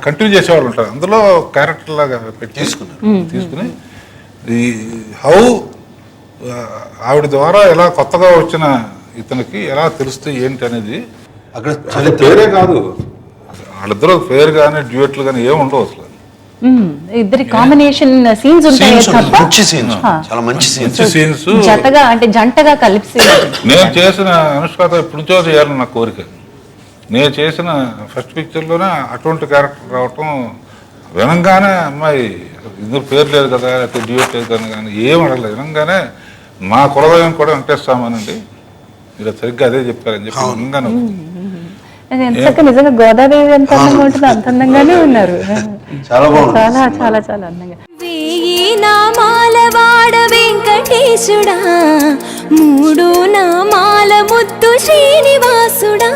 కంటిన్యూ చేసేవాళ్ళు ఉంటారు. అందులో క్యారెక్టర్ లాగా పెట్టి తీసుకుని ఈ హౌ ఆవిడ ద్వారా ఎలా కొత్తగా వచ్చిన ఇతనికి ఎలా తెలుస్తుంది ఏంటి అనేది అక్కడ పేరే కాదు, వాళ్ళిద్దరూ పేరు కానీ డ్యూయట్లు కానీ ఏమి ఉండవు అసలు. ఇద్దరి కాంబినేషన్ సీన్స్ ఉంటాయి, చాలా మంచి సీన్స్ జంటగా కలిసి. నేను చేసిన అనుష్కతో ఎప్పుడు నుంచో చేయాలని నా కోరిక. నేను చేసిన ఫస్ట్ పిక్చర్లోనే అటువంటి క్యారెక్టర్ రావటం వినంగానే అమ్మాయి ఇద్దరు పేరు లేదు కదా, లేకపోతే డ్యూయట్ లేదు కదా కానీ ఏం అడగలేదు. వినంగానే మా కులదైవం కూడా వెంకటేశ్వరమనండి, మీరు సరిగ్గా అదే చెప్పారని చెప్పి వినంగానే నిజంగా గోదాదేవి ఎంత అందంగా ఉంటుంది, అంత అందంగానే ఉన్నారు. చాలా చాలా చాలా అందంగా. వేయి నామాల వాడ వెంకటేశుడా, మూడు నామాల ముద్దు శ్రీనివాసుడా.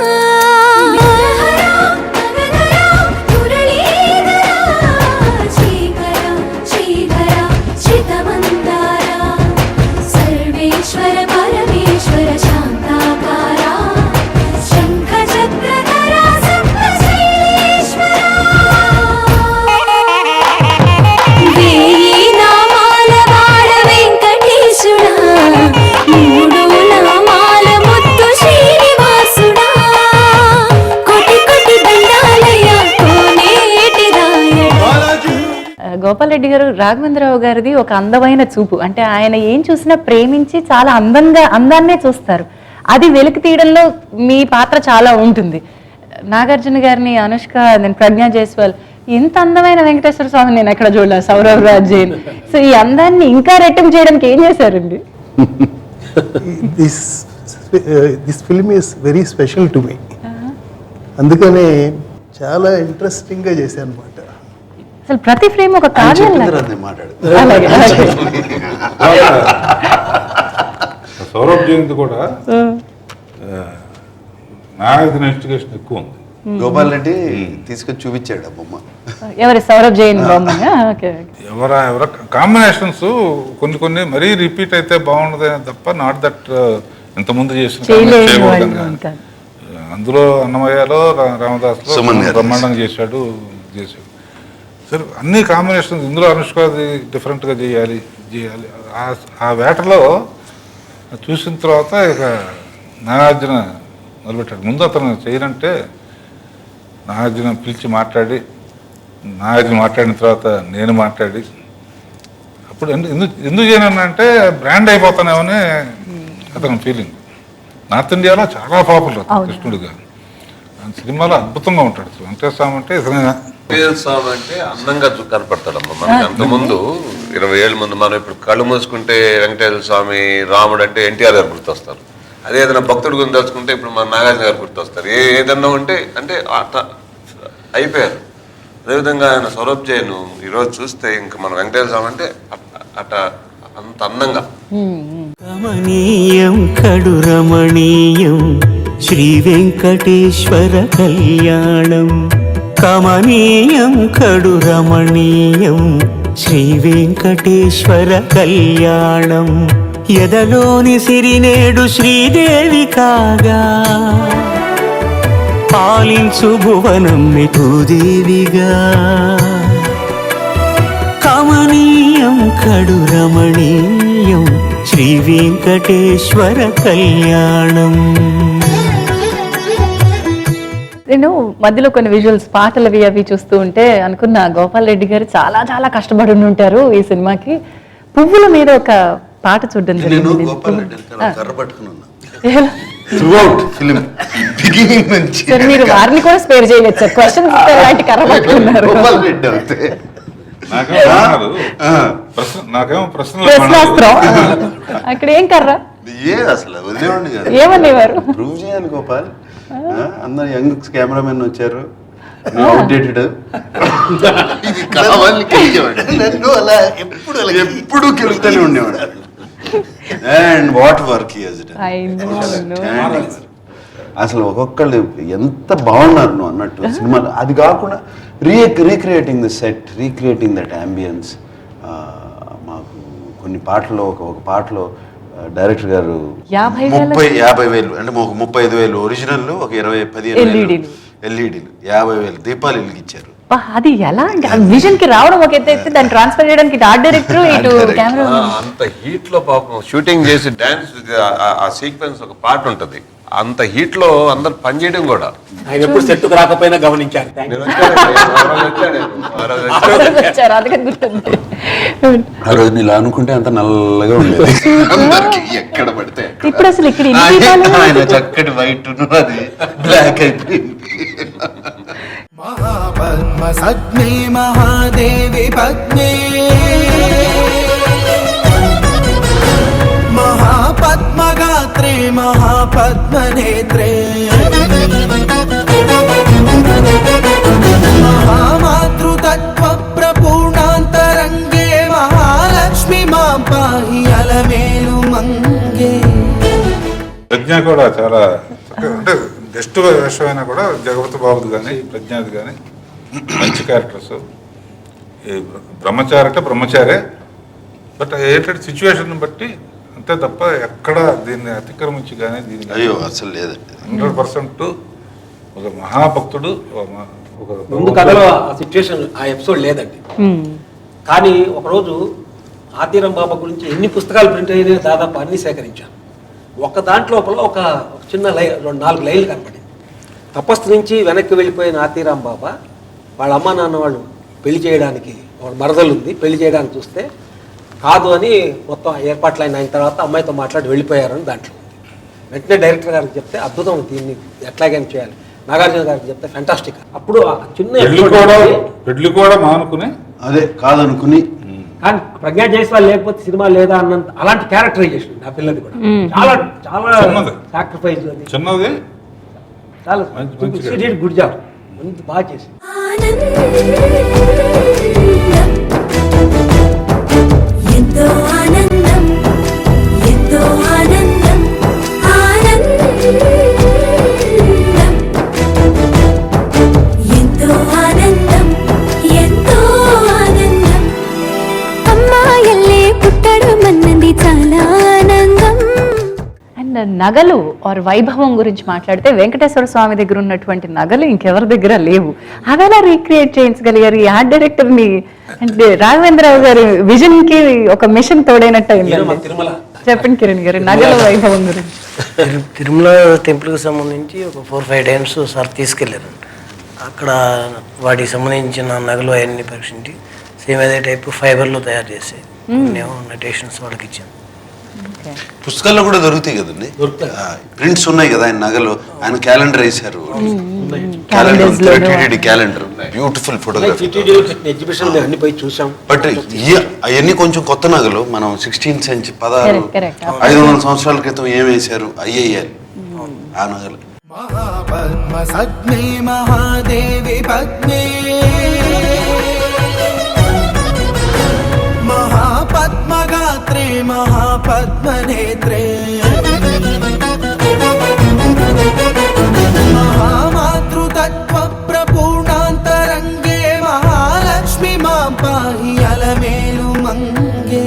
గోపాల్ రెడ్డి గారు, రాఘవేంద్రరావు గారిది ఒక అందమైన చూపు. అంటే ఆయన ఏం చూసినా ప్రేమించి చాలా అందాన్నే చూస్తారు. అది వెలికి తీయడంలో మీ పాత్ర చాలా ఉంటుంది. నాగార్జున గారిని, అనుష్క, నేను ప్రజ్ఞా జైస్వాల్, ఇంత అందమైన వెంకటేశ్వర స్వామి నేను ఎక్కడ చూడలేదు. సౌరవ్ రాజ్ జైన్. సో ఈ అందాన్ని ఇంకా రెట్టింపు చేయడానికి ఏం చేశారండి? This film is very special to me. అందుకనే చాలా ఇంట్రెస్టింగ్గా చేశాను అనమాట. అసలు ప్రతి ఫ్రేమ్ ఒక కావ్యం. అలాగే సౌరభ్ జయంతి కూడా నాగార్జున ఇన్వెస్టిగేషన్ ఎక్కువ ఉంది. గోపాల్ రెడ్డి తీసుకొచ్చి చూపించాడు ఆ బొమ్మ. ఎవరి సౌరభ్ జైన్ బొమ్మ? ఎవర కాంబినేషన్స్ కొన్ని మరీ రిపీట్ అయితే బాగుండదు తప్ప, నాట్ దట్ ఇంతకుముందు చేసిన చేయకూడదు. అందులో అన్నమయ్యలో రామదాస్లో బ్రహ్మాండంగా చేశాడు. సరే అన్ని కాంబినేషన్స్ ఇందులో అనుష్కది డిఫరెంట్గా చేయాలి. ఆ వేటలో చూసిన తర్వాత ఇక నాగార్జున మొదలుపెట్టాడు. ముందు అతను చేయనంటే నాగార్జున పిలిచి మాట్లాడి, నాగార్జున మాట్లాడిన తర్వాత నేను మాట్లాడి, అప్పుడు ఎందుకు చేయనంటే బ్రాండ్ అయిపోతానేమని అతని ఫీలింగ్. నార్త్ ఇండియాలో చాలా పాపులర్ కృష్ణుడిగా. సినిమాలో అద్భుతంగా ఉంటాడు. వెంకటేశ్వర స్వామి అంటే వెంకటేశ్వర స్వామి అంటే అందంగా కనపడతాడమ్మా. మనకి అంతకుముందు 20 ఏళ్ళ ముందు మనం ఇప్పుడు కళ్ళు మూసుకుంటే వెంకటేశ్వర స్వామి, రాముడు అంటే ఎన్టీఆర్ గారు గుర్తొస్తారు. అదే ఏదైనా భక్తుడు గురించి తెలుసుకుంటే ఇప్పుడు మన నాగార్జున గారు గుర్తొస్తారు. ఏదన్నా ఉంటే అంటే అయిపోయారు. అదేవిధంగా ఆయన సౌరభ్ జైన్ ఈరోజు చూస్తే ఇంకా మన వెంకటేశ్వర స్వామి అంటే అంత అందంగా. కమనీయం కడు రమణీయం శ్రీ వెంకటేశ్వర కళ్యాణం. కమనీయం కడు రమణీయం శ్రీ వెంకటేశ్వర కళ్యాణం. ఎదలోని సిరినేడు శ్రీదేవి కాగా, పాలించు భువనం భూదేవిగా. కమనీయం కడు రమణీయం శ్రీ వెంకటేశ్వర కళ్యాణం. నేను మధ్యలో కొన్ని విజువల్స్, పాటలు అవి చూస్తూ ఉంటే అనుకున్నా గోపాల్ రెడ్డి గారు చాలా చాలా కష్టపడి ఉంటారు ఈ సినిమాకి. పువ్వుల మీద ఒక పాట చూడడం జరిగింది. మీరు వారిని కూడా స్పేర్ చేయలేదు సార్. క్వశ్చన్ అలాంటి కర్ర పట్టుకున్నారు. ప్రశ్నాస్త్రం అక్కడ ఏం కర్ర ఏమనేవారు? ప్రూవ్ చేయాలి గోపాల్. అందరు యంగ్ కెమెరామెన్ వచ్చారు, అవుట్డేటెడ్. నన్ను అలా ఎప్పుడు కెలుగుతూనే ఉండేవాడు. అండ్ వాట్ వర్క్ అసలు ఒక్కొక్కళ్ళు ఎంత బాగున్నారు నువ్వు అన్నట్టు సినిమాలో. అది కాకుండా recreating the set, recreating that ambience. మాకు కొన్ని పాటలో ఒక పాటలో డైరెక్టర్ గారు 50,000 అంటే ఒక 35,000 ఒరిజినల్, ఒక 15,000 ఎల్ఈడీలు, 50,000 దీపాలు వెలిగించారు. అది ఎలా విజన్ కి రావడం ఒక ఎత్తు, దాన్ని ట్రాన్స్ఫర్ చేయడానికి ఆర్ట్ డైరెక్టర్, ఇటు కెమెరా. అంత హీట్ లో పాపం షూటింగ్ చేసి డాన్స్ ఆ సీక్వెన్స్ ఒక పాట ఉంటది. అంత హీట్ లో అందరు పనిచేయడం కూడా ఆయన ఎప్పుడు సెట్కు రాకపోయినా గమనించారు. ఆ రోజు ఇలా అనుకుంటే అంత నల్లగా ఉండేది ఎక్కడ పడితే. ఇప్పుడు అసలు ఇక్కడ ఆయన చక్కటి వైట్ అది బ్లాక్ అయిపోయింది. మహాపద్మ సజ్ఞే మహాదేవి పద్మే, మహాపద్మగాత్రే మహాపద్మనేత్రే, మహామాతృతత్వ ప్రపూర్ణాంతరంగే మహాలక్ష్మి మాం పాహి అలమేలు మంగే. ప్రజ్ఞ కూడా చాలా అంటే బెస్ట్ వేషం అయినా కూడా జగపతి బాబుది కానీ ప్రజ్ఞాది కానీ మంచి క్యారెక్టర్స్. బ్రహ్మచారి అంటే బ్రహ్మచారే, బట్ ఏంటంటే సిచ్యువేషన్ బట్టి అంతే తప్ప ఎక్కడ దీన్ని అతిక్రమించి కానీ దీన్ని అయ్యో అసలు లేదండి. 100% ఒక మహాభక్తుడు. ముందు కథలో ఆ సిచ్యువేషన్, ఆ ఎపిసోడ్ లేదండి. కానీ ఒకరోజు ఆతీరం బాబా గురించి ఎన్ని పుస్తకాలు ప్రింట్ అయినాయో దాదాపు అన్ని సేకరించాను. ఒక దాంట్లోపల ఒక చిన్న 4 లైన్లు కనపడింది. తపస్సు నుంచి వెనక్కి వెళ్ళిపోయిన ఆతీరాం బాబా వాళ్ళ అమ్మా నాన్న వాళ్ళు పెళ్లి చేయడానికి ఒక మరదలు ఉంది, పెళ్లి చేయడానికి చూస్తే కాదు అని మొత్తం ఏర్పాట్లు అయిన తర్వాత అమ్మాయితో మాట్లాడి వెళ్ళిపోయారని దాంట్లో ఉంది. వెంటనే డైరెక్టర్ గారికి చెప్తే అద్భుతం, దీన్ని ఎట్లాగైనా చేయాలి. నాగార్జున గారికి చెప్తే ఫ్యాంటాస్టిక్. అప్పుడు ఆ చిన్న పెళ్లి కూడా మానుకుని అదే కాదనుకుని, కానీ ప్రజ్ఞా జైస్వాల్ లేకపోతే సినిమా లేదా అన్నంత అలాంటి క్యారెక్టరైజేషన్ నా పిల్లది కూడా చాలా చాలా సాక్రిఫైస్ చిన్నది, చాలా గుడ్ జాబ్, మంచి బాగా చేసి. ఎంతో ఆనందం, ఎంతో ఆనందం, ఆనందం, ఎంతో ఆనందం, ఎంతో ఆనందం. అమ్మాయల్లే పుట్టడు మన్నది చాలా ఆనందం. అండ్ నగలు ఆర్ వైభవం గురించి మాట్లాడితే వెంకటేశ్వర స్వామి దగ్గర ఉన్నటువంటి నగలు ఇంకెవరి దగ్గర లేవు. అవి ఎలా రీక్రియేట్ చేయించగలిగారు? ఈ ఆర్ట్ డైరెక్టర్ని అంటే రాఘవేంద్రరావు గారి విజన్ కి ఒక మిషన్ తోడైనట్టు అయిందండి. చెప్పండి కిరణ్ గారు, నగల వైభవం గురించి. తిరుమల టెంపుల్కి సంబంధించి ఒక 4-5 టైమ్స్ సార్ తీసుకెళ్ళారు. అక్కడ వాటికి సంబంధించిన నగలు అవన్నీ పరీక్షించి సేమ్ అదే టైప్ ఫైబర్లో తయారు చేసి నటేషన్స్ వాళ్ళకి ఇచ్చాను. పుస్తకాల్లో కూడా దొరుకుతాయి కదండి, ప్రింట్స్ ఉన్నాయి కదా ఆయన నగలు. ఆయన క్యాలెండర్ వేశారు, క్యాలెండర్, బ్యూటిఫుల్ ఫోటోగ్రఫీ. ఎగ్జిబిషన్ అన్ని పోయి చూసాం. బట్ అవన్నీ కొంచెం కొత్త నగలు. మనం 16th సెంచరీ 500 సంవత్సరాల క్రితం ఏం వేశారు అయ్యేయాలి ఆ నగలు. మహాపద్మ సజ్ఞే మహాదేవి పద్మే, మహాపద్మగాత్రే మహాపద్మనేత్రే, మహామాతృతత్వ ప్రపూర్ణాంతరంగే, మహాలక్ష్మి మాం పాహి అలమేలు మంగే.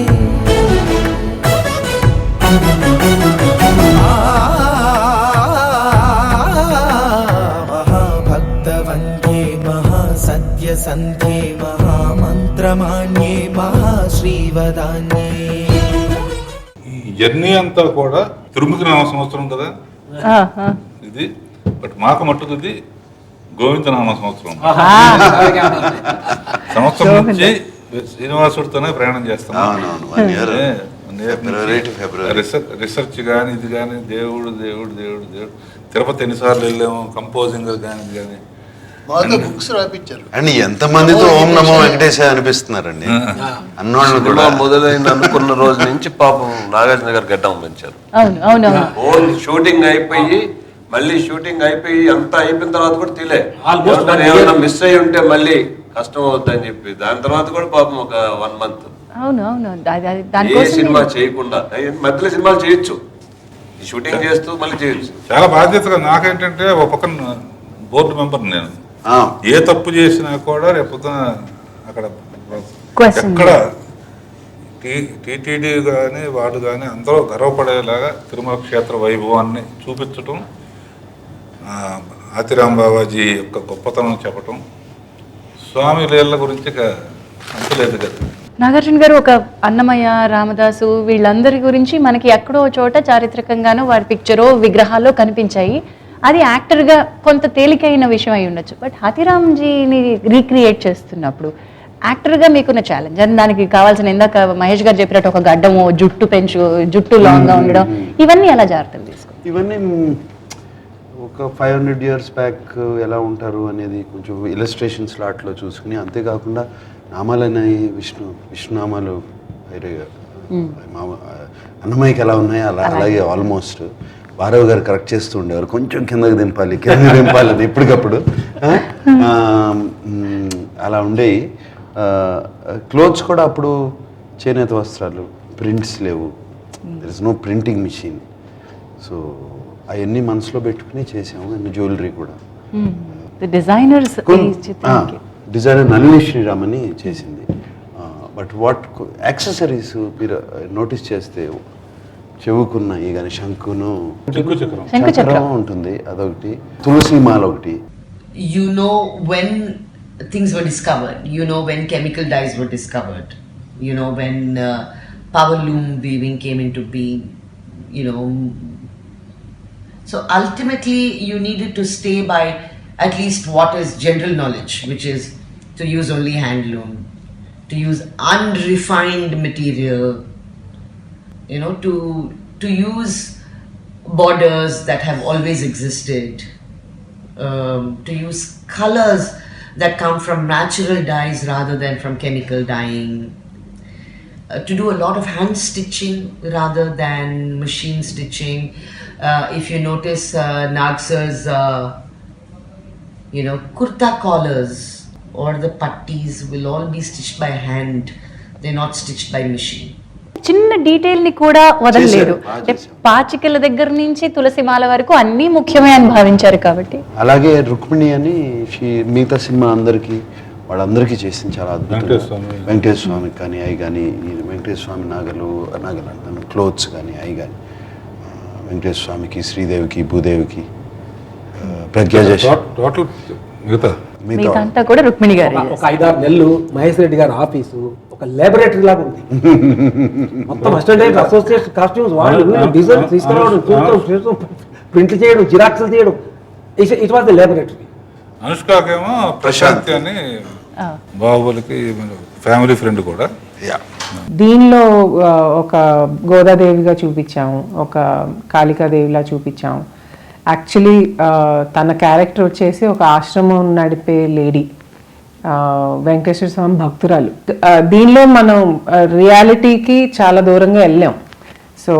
మహాభక్తవందే మహాసత్య సంధ్యే, మహామంత్రమాన్యే మహాశ్రీవదాన్యే. ఈ జర్నీ అంతా కూడా తిరుమలకి నామ సంవత్సరం కదా ఇది, బట్ మాకు మట్టుకు ఇది గోవిందనామ సంవత్సరం. సంవత్సరం నుంచి శ్రీనివాసుడితోనే ప్రయాణం చేస్తాం. రిసర్చ్ కానీ ఇది కానీ దేవుడు దేవుడు దేవుడు దేవుడు. తిరుపతి ఎన్నిసార్లు వెళ్ళాము, కంపోజింగ్ కానీ ఇది కానీ బుక్స్ రాపించారు. అండ్ ఎంత మందితో ఓం నమో వెంకటేశాయ అనిపిస్తున్నారండి అన్నోళ్ళు కూడా. మొదలైన అనుకున్న రోజు నుంచి పాపం నాగార్జున గారు గడ్డం పెంచారు. షూటింగ్ అయిపోయి మళ్ళీ షూటింగ్ అయిపోయి అంతా అయిపోయిన తర్వాత కూడా తీలే. ఏమైనా మిస్ అయ్యి ఉంటే మళ్ళీ కష్టం అవుద్దని చెప్పి దాని తర్వాత కూడా పాపం ఒక 1 month ఏ సినిమా చేయకుండా మధ్యలో సినిమాలు చేయొచ్చు, షూటింగ్ చేస్తూ మళ్ళీ చేయొచ్చు. చాలా బాధ్యతగా. నాకేంటంటే ఒక పక్కన బోర్డు మెంబర్ నేను, ఏ తప్పు చేసినా కూడా రేపొద్దున అక్కడ ఎక్కడ టీటీడీ కానీ వాడు కానీ అందరూ గర్వపడేలాగా తిరుమల క్షేత్ర వైభవాన్ని చూపించటం, ఆతిరాం బాబాజీ యొక్క గొప్పతనం చెప్పటం, స్వామి లీల గురించి అంతలేదు కదా. నాగార్జున గారు ఒక అన్నమయ్య, రామదాసు వీళ్ళందరి గురించి మనకి ఎక్కడో చోట చారిత్రకంగానో వారి పిక్చరో విగ్రహాల్లో కనిపించాయి. అది యాక్టర్గా కొంత తేలికైన విషయం అయి ఉండొచ్చు. బట్ హాతీరామ్జీని రీక్రియేట్ చేస్తున్నప్పుడు యాక్టర్గా మీకున్న ఛాలెంజ్, అని దానికి కావాల్సిన ఇందాక మహేష్ గారు చెప్పినట్టు ఒక గడ్డము, జుట్టు లాంగ్గా ఉండడం, ఇవన్నీ ఎలా జాగ్రత్తలు తీసుకుంటారు? ఇవన్నీ ఒక 500 years బ్యాక్ ఎలా ఉంటారు అనేది కొంచెం ఇలస్ట్రేషన్స్ లాట్లో చూసుకుని, అంతేకాకుండా నామాలన్నాయి విష్ణునామాలు అన్నమయ్యకి ఎలా ఉన్నాయో అలాగే ఆల్మోస్ట్ భారవ్ గారు కరెక్ట్ చేస్తూ ఉండేవారు. కొంచెం కిందకి దింపాలి అని ఎప్పటికప్పుడు అలా ఉండేవి. క్లోత్స్ కూడా అప్పుడు చేనేత వస్త్రాలు, ప్రింట్స్ లేవు, there is no printing machine. So అవన్నీ మనసులో పెట్టుకుని చేసాము. అండ్ జ్యువెలరీ కూడా డిజైనర్ నళిని శ్రీరామ్ అని చేసింది. బట్ వాట్ యాక్సెసరీస్ మీరు నోటీస్ చేస్తే చెవుకున్నాయి కానీ శంకును చక్రం ఉంటుంది, అదొకటి, తులసి మాల ఒకటి. You know when things were discovered, you know when chemical dyes were discovered, you know when power loom weaving came into being, you know. So ultimately you needed to stay by at least what is general knowledge, which is to use only hand loom, to use unrefined material, to use borders that have always existed, to use colors that come from natural dyes rather than from chemical dyeing, to do a lot of hand stitching rather than machine stitching. If you notice Nagsar's kurta collars or the pattis will all be stitched by hand. They're not stitched by machine. చిన్న detail ని కూడా వదలలేదు. చేశారు, అంటే పాచికల దగ్గర నుంచి తులసిమాల వరకు అన్నీ ముఖ్యమే అని భావించారు కాబట్టి. అలాగే రుక్మిణి అని మిగతా సినిమా అందరికీ వాళ్ళందరికీ చేసింది చాలా అద్భుతంగా. వెంకటేశ్వర స్వామికి కానీ అవి కానీ, వెంకటేశ్వర స్వామి నగలు అంటాను, క్లోత్స్ కానీ అవి కానీ, వెంకటేశ్వర స్వామికి, శ్రీదేవికి, భూదేవికి, ప్రజ్ఞా టోటల్ మిగతా అంతా కూడా రుక్మిణి గారు. ఒక 5-6 నెలలు మహేష్ రెడ్డి గారి ఆఫీసు ఒక లాబొరేటరీ లాగా ఉంది. మొత్తం అసిస్టెంట్ అసోసియేషన్ కాస్ట్యూమ్స్ వాళ్ళు డిజైన్ తీసుకురావడం, చూడటం, ప్రింట్లు చేయడం, జిరాక్స్లు చేయడం, ఇట్ వాజ్ ద లాబొరేటరీ. అనుష్కకేమో ప్రశాంతి అని బాహుబలికి ఫ్యామిలీ ఫ్రెండ్ కూడా. దీనిలో ఒక గోదాదేవిగా చూపించాము, ఒక కాళికాదేవిలా చూపించాము. యాక్చువల్లీ తన క్యారెక్టర్ వచ్చేసి ఒక ఆశ్రమం నడిపే లేడీ, వెంకటేశ్వర స్వామి భక్తురాలు. దీనిలో మనం రియాలిటీకి చాలా దూరంగా వెళ్ళాం. సో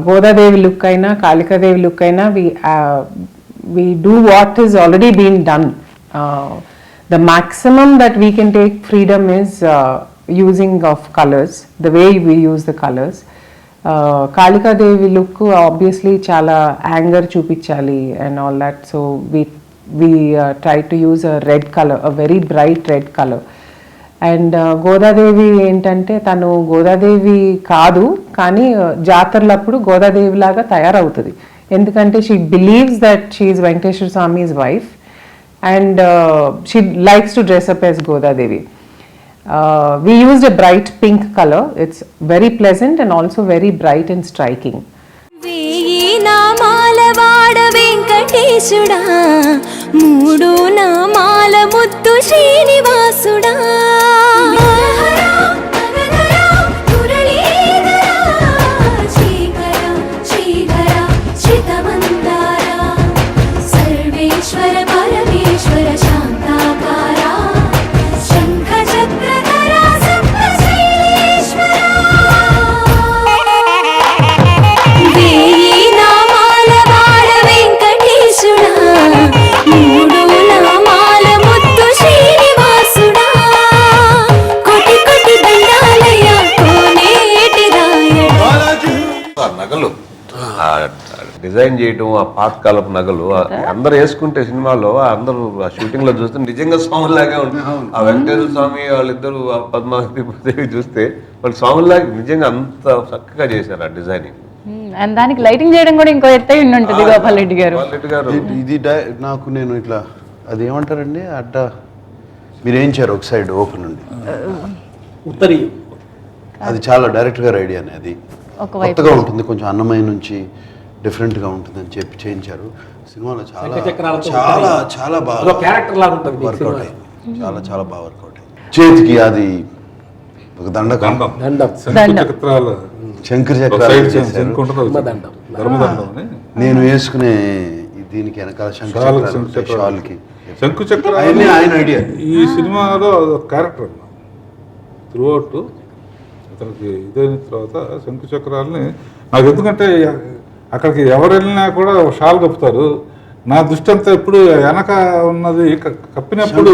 గోదాదేవి లుక్ అయినా కాళికాదేవి లుక్ అయినా we do what is already been done. The maximum that we can take freedom is using of colors, the way we use the colors. Kalika Devi look obviously chala anger chupichali and all that, so we try to use a red color, a very bright red color. And Godadevi ఏంటంటే తను గోదాదేవి కాదు, కానీ జాతరలప్పుడు గోదాదేవి లాగా తయారవుతుంది. ఎందుకంటే she believes that she is Venkateswara స్వామి's wife and she likes to dress up as Godadevi. We used a bright pink color. It's very pleasant and also very bright and striking. వేయి నామాల వాడ వెంకటేశుడా, మూడు నామాల ముద్దు శ్రీనివాసుడా. సర్వేశ్వర పరమేశ్వర శాంతాకారా, శంఖ చక్రధరా సప్తశైలేశ్వరా. వేయి నామాల వాడ వెంకటేశుడా, మూడు నామాల ముద్దు శ్రీనివాసుడా. కోటి కోటి దండాలయ కోనేటి రాయడా. నగలు డిజైన్ చేయటం, ఆ పాతకాలపు నగలు అందరు వేసుకుంటే సినిమాలో అందరూ ఆ షూటింగ్ లో చూస్తే నిజంగా స్వాములాగే ఉంటుంది. ఆ వెంకటేశ్వర స్వామి వాళ్ళిద్దరు పద్మావతి చూస్తే వాళ్ళు స్వాములాగా నిజంగా అంత చక్కగా చేశారు ఆ డిజైనింగ్. అండ్ దానికి లైటింగ్ చేయడం కూడా ఇంకో ఎత్తై ఉంటుంది గోపాల్ రెడ్డి గారు. ఇది నాకు నేను ఇట్లా అది ఏమంటారండి అడ్డ మీరు వేయించారు ఒక సైడ్ ఓపెన్ నుండి ఉత్తరీ, అది చాలా డైరెక్టర్ గారి ఐడియానే. అది కొత్తగా ఉంటుంది, కొంచెం అన్నమయ్య నుంచి డిఫరెంట్గా ఉంటుంది అని చెప్పి చేయించారు. సినిమాలో చాలా చాలా చాలా బాగా క్యారెక్టర్ లాగా ఉంటుంది, వర్కౌట్ అయింది. చాలా చాలా బాగా వర్కౌట్ అయింది. చేతికి అది ఒక దండకం, శంకర చక్రాలు నేను వేసుకునే దీనికి వెనకాల షాల్కి శంకు చక్ర ఆయన ఐడియా. ఈ సినిమాలో క్యారెక్టర్ త్రూ అవుట్ అతనికి ఇదైన తర్వాత శంకు చక్రాలని నాకు ఎందుకంటే అక్కడికి ఎవరు వెళ్ళినా కూడా షాల్ కప్పుతారు. నా దృష్టి అంతా ఎప్పుడు వెనక ఉన్నది కప్పినప్పుడు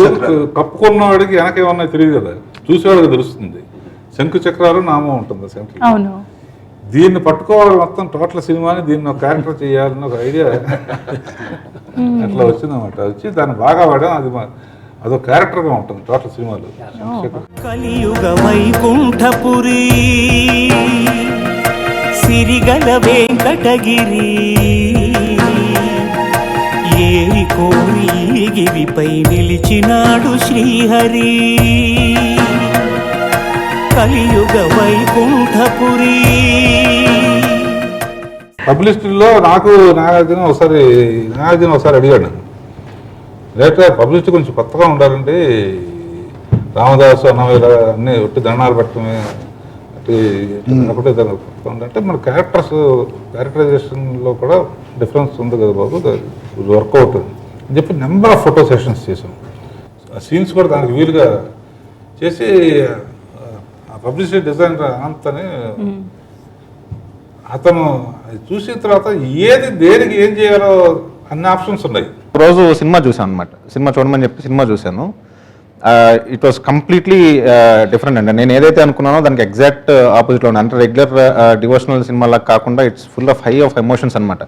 కప్పుకున్నవాడికి వెనక ఏమన్నా తెలియదు కదా, చూసేవాడికి తెలుస్తుంది. శంకు చక్రాలు నామం ఉంటుంది శంకు. దీన్ని పట్టుకోవాలి మొత్తం టోటల్ సినిమాని దీన్ని ఒక క్యారెక్టర్ చేయాలని ఒక ఐడియా అట్లా వచ్చిందన్నమాట. వచ్చి దాన్ని బాగా వాడాం. అది అదొక క్యారెక్టర్గా ఉంటుంది టోటల్ సినిమాలో. కలియుగ వైకుంఠపురి సిరిగల వెంకటగిరి ఏరి కోరి గిరిపై నిలిచినాడు శ్రీహరి. కలియుగ వైకుంఠపురి. పబ్లిసిటీలో నాకు నాగార్జున ఒకసారి అడిగాడు, డైరెక్టర్ పబ్లిసిటీ కొంచెం కొత్తగా ఉండాలంటే రామదాసు అన్నవయ్య అన్నీ ఒట్టి దండాలు పెట్టడమే ఒకటే అంటే మన క్యారెక్టరైజేషన్లో కూడా డిఫరెన్స్ ఉంది కదా బాబు, వర్కౌట్ అని చెప్పి నెంబర్ ఆఫ్ ఫోటో సెషన్స్ చేసాం. ఆ సీన్స్ కూడా దానికి వీలుగా చేసి పబ్లిసిటీ డిజైనర్ అనంత్ అని అతను చూసిన తర్వాత ఏది దేనికి ఏం చేయాలో అన్ని ఆప్షన్స్ ఉన్నాయి. రోజు సినిమా చూసాను అనమాట, సినిమా చూడమని చెప్పి సినిమా చూశాను. ఇట్ వాస్ కంప్లీట్లీ డిఫరెంట్ అండి. నేను ఏదైతే అనుకున్నానో దానికి ఎగ్జాక్ట్ ఆపోజిట్లో ఉంది. అంటే రెగ్యులర్ డివోషనల్ సినిమాలా కాకుండా it's full of high of emotions అనమాట.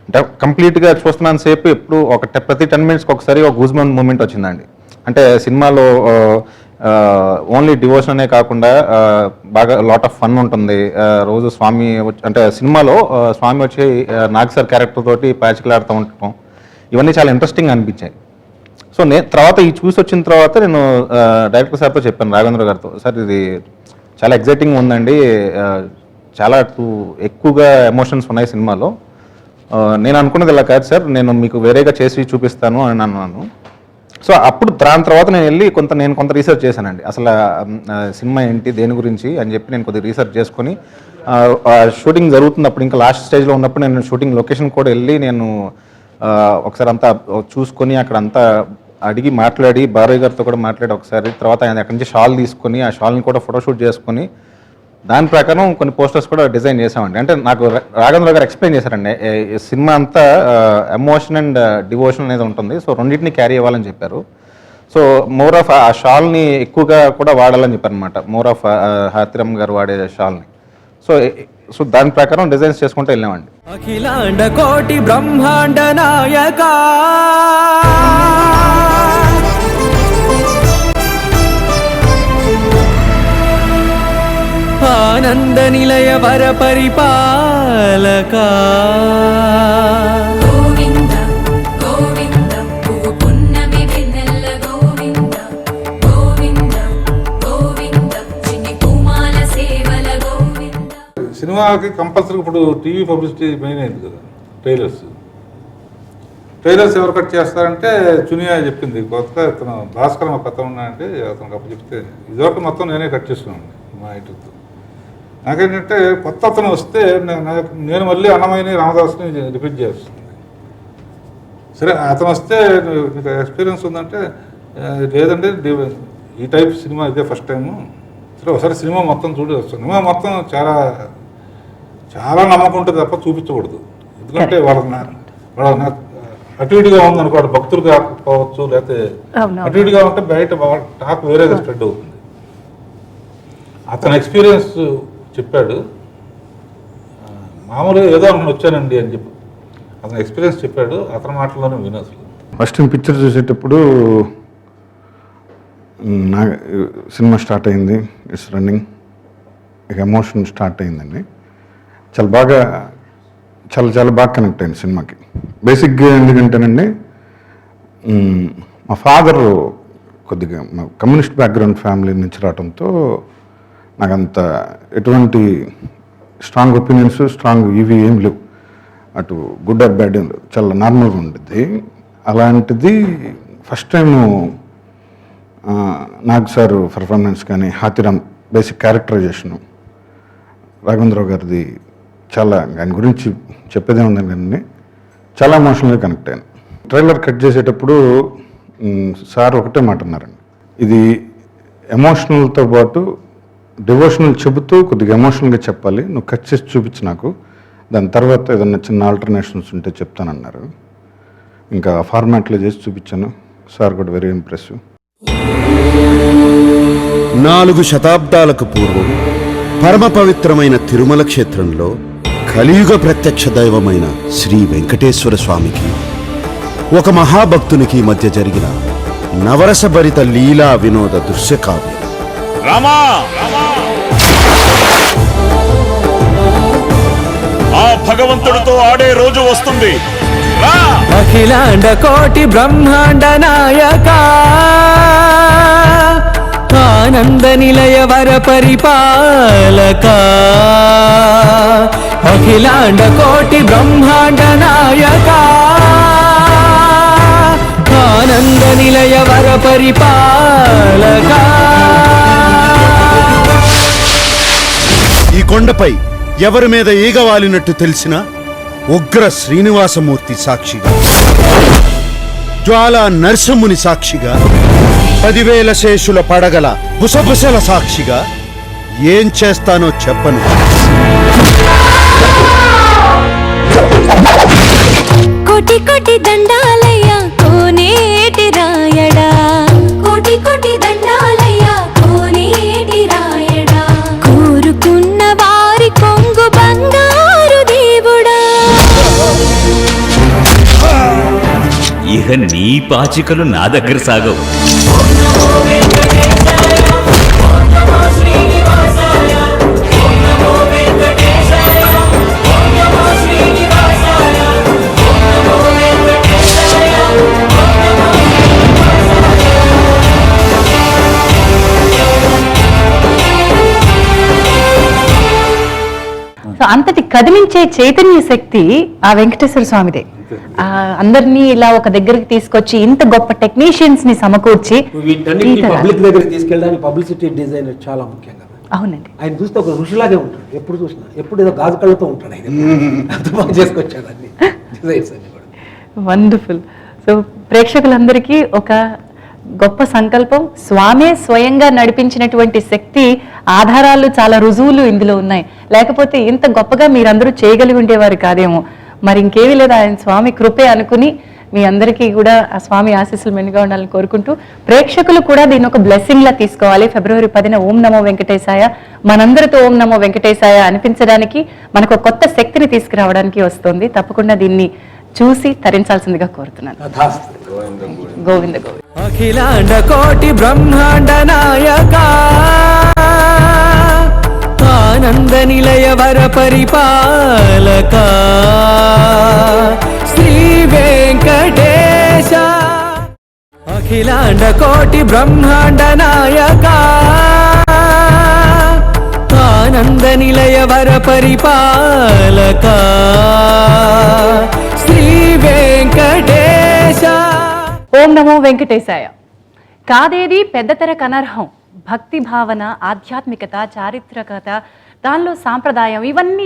అంటే కంప్లీట్గా చూస్తున్నాను సేపు ఎప్పుడు ప్రతి 10 minutesకి ఒకసారి ఒక గూజ్బంప్ మూమెంట్ వచ్చిందండి. అంటే సినిమాలో ఓన్లీ డివోషన్ అనే కాకుండా బాగా లాట్ ఆఫ్ ఫన్ ఉంటుంది. రోజు స్వామి అంటే సినిమాలో స్వామి వచ్చి నాగ్ సార్ క్యారెక్టర్ తోటి ప్యాచ్కిలాడుతూ ఉండటం ఇవన్నీ చాలా ఇంట్రెస్టింగ్ అనిపించాయి. సో తర్వాత ఈ చూసి వచ్చిన తర్వాత నేను డైరెక్టర్ సార్తో చెప్పాను, రాఘవేంద్ర గారితో, సార్ ఇది చాలా ఎగ్జైటింగ్ ఉందండి, చాలా ఎక్కువగా ఎమోషన్స్ ఉన్నాయి సినిమాలో, నేను అనుకున్నది ఇలా కాదు సార్, నేను మీకు వేరేగా చేసి చూపిస్తాను అని అన్నాను. సో అప్పుడు దాని తర్వాత నేను వెళ్ళి కొంత రీసెర్చ్ చేశానండి. అసలు సినిమా ఏంటి, దేని గురించి అని చెప్పి నేను కొద్దిగా రీసెర్చ్ చేసుకొని షూటింగ్ జరుగుతున్నప్పుడు ఇంకా లాస్ట్ స్టేజ్లో ఉన్నప్పుడు నేను షూటింగ్ లొకేషన్ కూడా వెళ్ళి నేను ఒకసారి అంతా చూసుకొని అక్కడ అంతా అడిగి మాట్లాడి భార్య గారితో కూడా మాట్లాడి ఒకసారి తర్వాత ఆయన అక్కడి నుంచి షాల్ తీసుకొని ఆ షాల్ని కూడా ఫోటోషూట్ చేసుకొని దాని ప్రకారం కొన్ని పోస్టర్స్ కూడా డిజైన్ చేసామండి. అంటే నాకు రాఘవేంద్ర గారు ఎక్స్ప్లెయిన్ చేశారండి, సినిమా అంతా ఎమోషన్ అండ్ డివోషన్ అనేది ఉంటుంది, సో రెండింటిని క్యారీ అవ్వాలని చెప్పారు. సో మోర్ ఆఫ్ ఆ షాల్ని ఎక్కువగా కూడా వాడాలని చెప్పారు అనమాట, మోర్ ఆఫ్ హాతిరమ్ గారు వాడే షాల్ని. సో దాని ప్రకారం డిజైన్స్ చేసుకుంటూ వెళ్ళామండి. అఖిలాండ కోటి బ్రహ్మాండ నాయక ఆనంద నిలయ వర పరిపాలక గోవింద గోవింద పున్నమి వెన్నెల గోవింద గోవింద గోవింద చిన్ని కుమాల సేవల గోవింద. సినిమాకి కంపల్సరీ ఇప్పుడు టీవీ పబ్లిసిటీ మెయిన్ అయింది కదా, ట్రైలర్స్ ఎవరు కట్ చేస్తారంటే చునియా చెప్పింది, కొత్తగా ఇతను భాస్కర్ మా కొత్త ఉన్నాయంటే అతనికి అప్పుడు చెప్తే ఇదివరకు మొత్తం నేనే కట్ చేస్తున్నాను మా ఇంటితో. నాకేంటంటే కొత్త అతను వస్తే నేను మళ్ళీ అన్నమయ్యని రామదాస్ని రిపీట్ చేస్తుంది. సరే అతను వస్తే మీకు ఎక్స్పీరియన్స్ ఉందంటే లేదండి ఈ టైప్ సినిమా ఇదే ఫస్ట్ టైము, సరే ఒకసారి సినిమా మొత్తం చూడి వస్తుంది. సినిమా మొత్తం చాలా చాలా నమ్మకం ఉంటుంది తప్ప చూపించకూడదు. ఎందుకంటే వాళ్ళ అటు ఇటుగా ఉందనుకోండి, భక్తులు కాకపోవచ్చు, లేకపోతే అటు ఇటుగా ఉంటే బయట టాక్ వేరేగా స్ప్రెడ్ అవుతుంది. అతని ఎక్స్పీరియన్స్ చెప్పాడు, మామూలుగా ఏదో నేను వచ్చానండి అని చెప్పి అతని ఎక్స్పీరియన్స్ చెప్పాడు, అతని మాటల్లోనే విను. అసలు ఫస్ట్ టైం పిక్చర్ చూసేటప్పుడు నా సినిమా స్టార్ట్ అయింది, ఇట్స్ రన్నింగ్, ఇక ఎమోషన్ స్టార్ట్ అయిందండి. చాలా బాగా కనెక్ట్ అయింది సినిమాకి. బేసిక్గా ఎందుకంటేనండి మా ఫాదర్ కొద్దిగా కమ్యూనిస్ట్ బ్యాక్గ్రౌండ్ ఫ్యామిలీ నుంచి రావడంతో నాకంత ఎటువంటి స్ట్రాంగ్ ఒపీనియన్స్ ఇవి ఏం లేవు, అటు గుడ్ ఆర్ బ్యాడ్ ఏం లేవు, చాలా నార్మల్గా ఉండేది. అలాంటిది first time Nag sir performance కానీ హాతిరామ్ బేసిక్ క్యారెక్టరైజేషను రాఘవేంద్రరావు గారిది చాలా, ఆయన గురించి చెప్పేదే ఉందని కానీ చాలా ఎమోషనల్గా కనెక్ట్ అయ్యాను. ట్రైలర్ కట్ చేసేటప్పుడు సార్ ఒకటే మాట అన్నారండి, ఇది ఎమోషనల్తో పాటు డివోషనల్ చెబుతూ కొద్దిగా ఎమోషనల్గా చెప్పాలి, నువ్వు కట్ చేసి చూపించు నాకు, దాని తర్వాత ఏదన్నా చిన్న ఆల్టర్నేషన్స్ ఉంటే చెప్తానన్నారు. ఇంకా ఫార్మాట్లో చేసి చూపించాను, సార్ కూడా వెరీ ఇంప్రెసివ్. 4 శతాబ్దాలకు పూర్వం పరమ పవిత్రమైన తిరుమల క్షేత్రంలో కలియుగ ప్రత్యక్ష దైవమైన శ్రీ వెంకటేశ్వర స్వామికి ఒక మహాభక్తునికి మధ్య జరిగిన నవరసభరిత లీలా వినోద దృశ్యకావ్యం. రామా, ఆ భగవంతుడితో ఆడే రోజు వస్తుంది. అఖిలాండ కోటి బ్రహ్మాండ నాయక ఆనంద నిలయ వర పరిపాలక అఖిలాండ కోటి బ్రహ్మాండ నాయక ఆనంద నిలయ వర పరిపాలక కొండపై ఎవరి మీద ఈగ వాలినట్టు తెలిసిన ఉగ్ర శ్రీనివాసమూర్తి సాక్షిగా, జ్వాలా నరసింహుని సాక్షిగా, 10,000 శేషుల పడగల బుసబుసల సాక్షిగా ఏం చేస్తానో చెప్పను. కోటి కోటి దండాలయ్యా కోనేటి రాయడా, కోటి కోటి దండాలయ్యా కోనేటి రాయడా, కోరుకున్న వారి కొంగు బంగారు దేవుడా. ఇహ నీ పాచికలు నా దగ్గర సాగవు. సో అంతటి కదిలించే చైతన్య శక్తి ఆ వెంకటేశ్వర స్వామిదే. అందరినీ ఇలా ఒక దగ్గరికి తీసుకొచ్చి ఇంత గొప్ప టెక్నీషియన్స్ ని సమకూర్చి పబ్లిక్ దగ్గరికి తీసుకెళ్ళడానికి పబ్లిసిటీ డిజైనర్ చాలా ముఖ్యం కదా. అవునండి. ఆయన చూస్తే ఒక ఋషిలాగే ఉంటాడు, ఎప్పుడు చూసినా, ఎప్పుడు ఏదో గాజు కళ్ళతో ఉంటాడు. ఆయన అంత బాగా చేసుకొచ్చాడు అన్ని డిజైన్స్ అన్ని కూడా. వండర్ఫుల్. సో ప్రేక్షకులందరికీ ఒక గొప్ప సంకల్పం, స్వామే స్వయంగా నడిపించినటువంటి శక్తి ఆధారాలు, చాలా రుజువులు ఇందులో ఉన్నాయి. లేకపోతే ఇంత గొప్పగా మీరందరూ చేయగలిగి ఉండేవారు కాదేమో. మరి ఇంకేమీ లేదు, ఆయన స్వామి కృపే అనుకుని మీ అందరికీ కూడా ఆ స్వామి ఆశీస్సులు మెండుగా ఉండాలని కోరుకుంటూ, ప్రేక్షకులు కూడా దీన్ని ఒక బ్లెస్సింగ్ లా తీసుకోవాలి. ఫిబ్రవరి 10న ఓం నమో వెంకటేశాయ, మనందరితో ఓం నమో వెంకటేశాయ అనిపించడానికి, మనకు కొత్త శక్తిని తీసుకురావడానికి వస్తుంది. తప్పకుండా దీన్ని చూసి తరించాల్సిందిగా కోరుతున్నాను. గోవింద గోవింద. అఖిలాండ కోటి బ్రహ్మాండ నాయక, ఆనంద నిలయ వర పరిపాలక, శ్రీ వెంకటేశ. అఖిలాండ కోటి బ్రహ్మాండ నాయక, ఆనంద నిలయ వర పరిపాలక, శ్రీ వెంకటేశ. ఓం నమో వెంకటేశాయ. కాదేది పెద్దతెరకు అనర్హం. భక్తి భావన, ఆధ్యాత్మికత, చారిత్రకత, దానిలో సాంప్రదాయం, ఇవన్నీ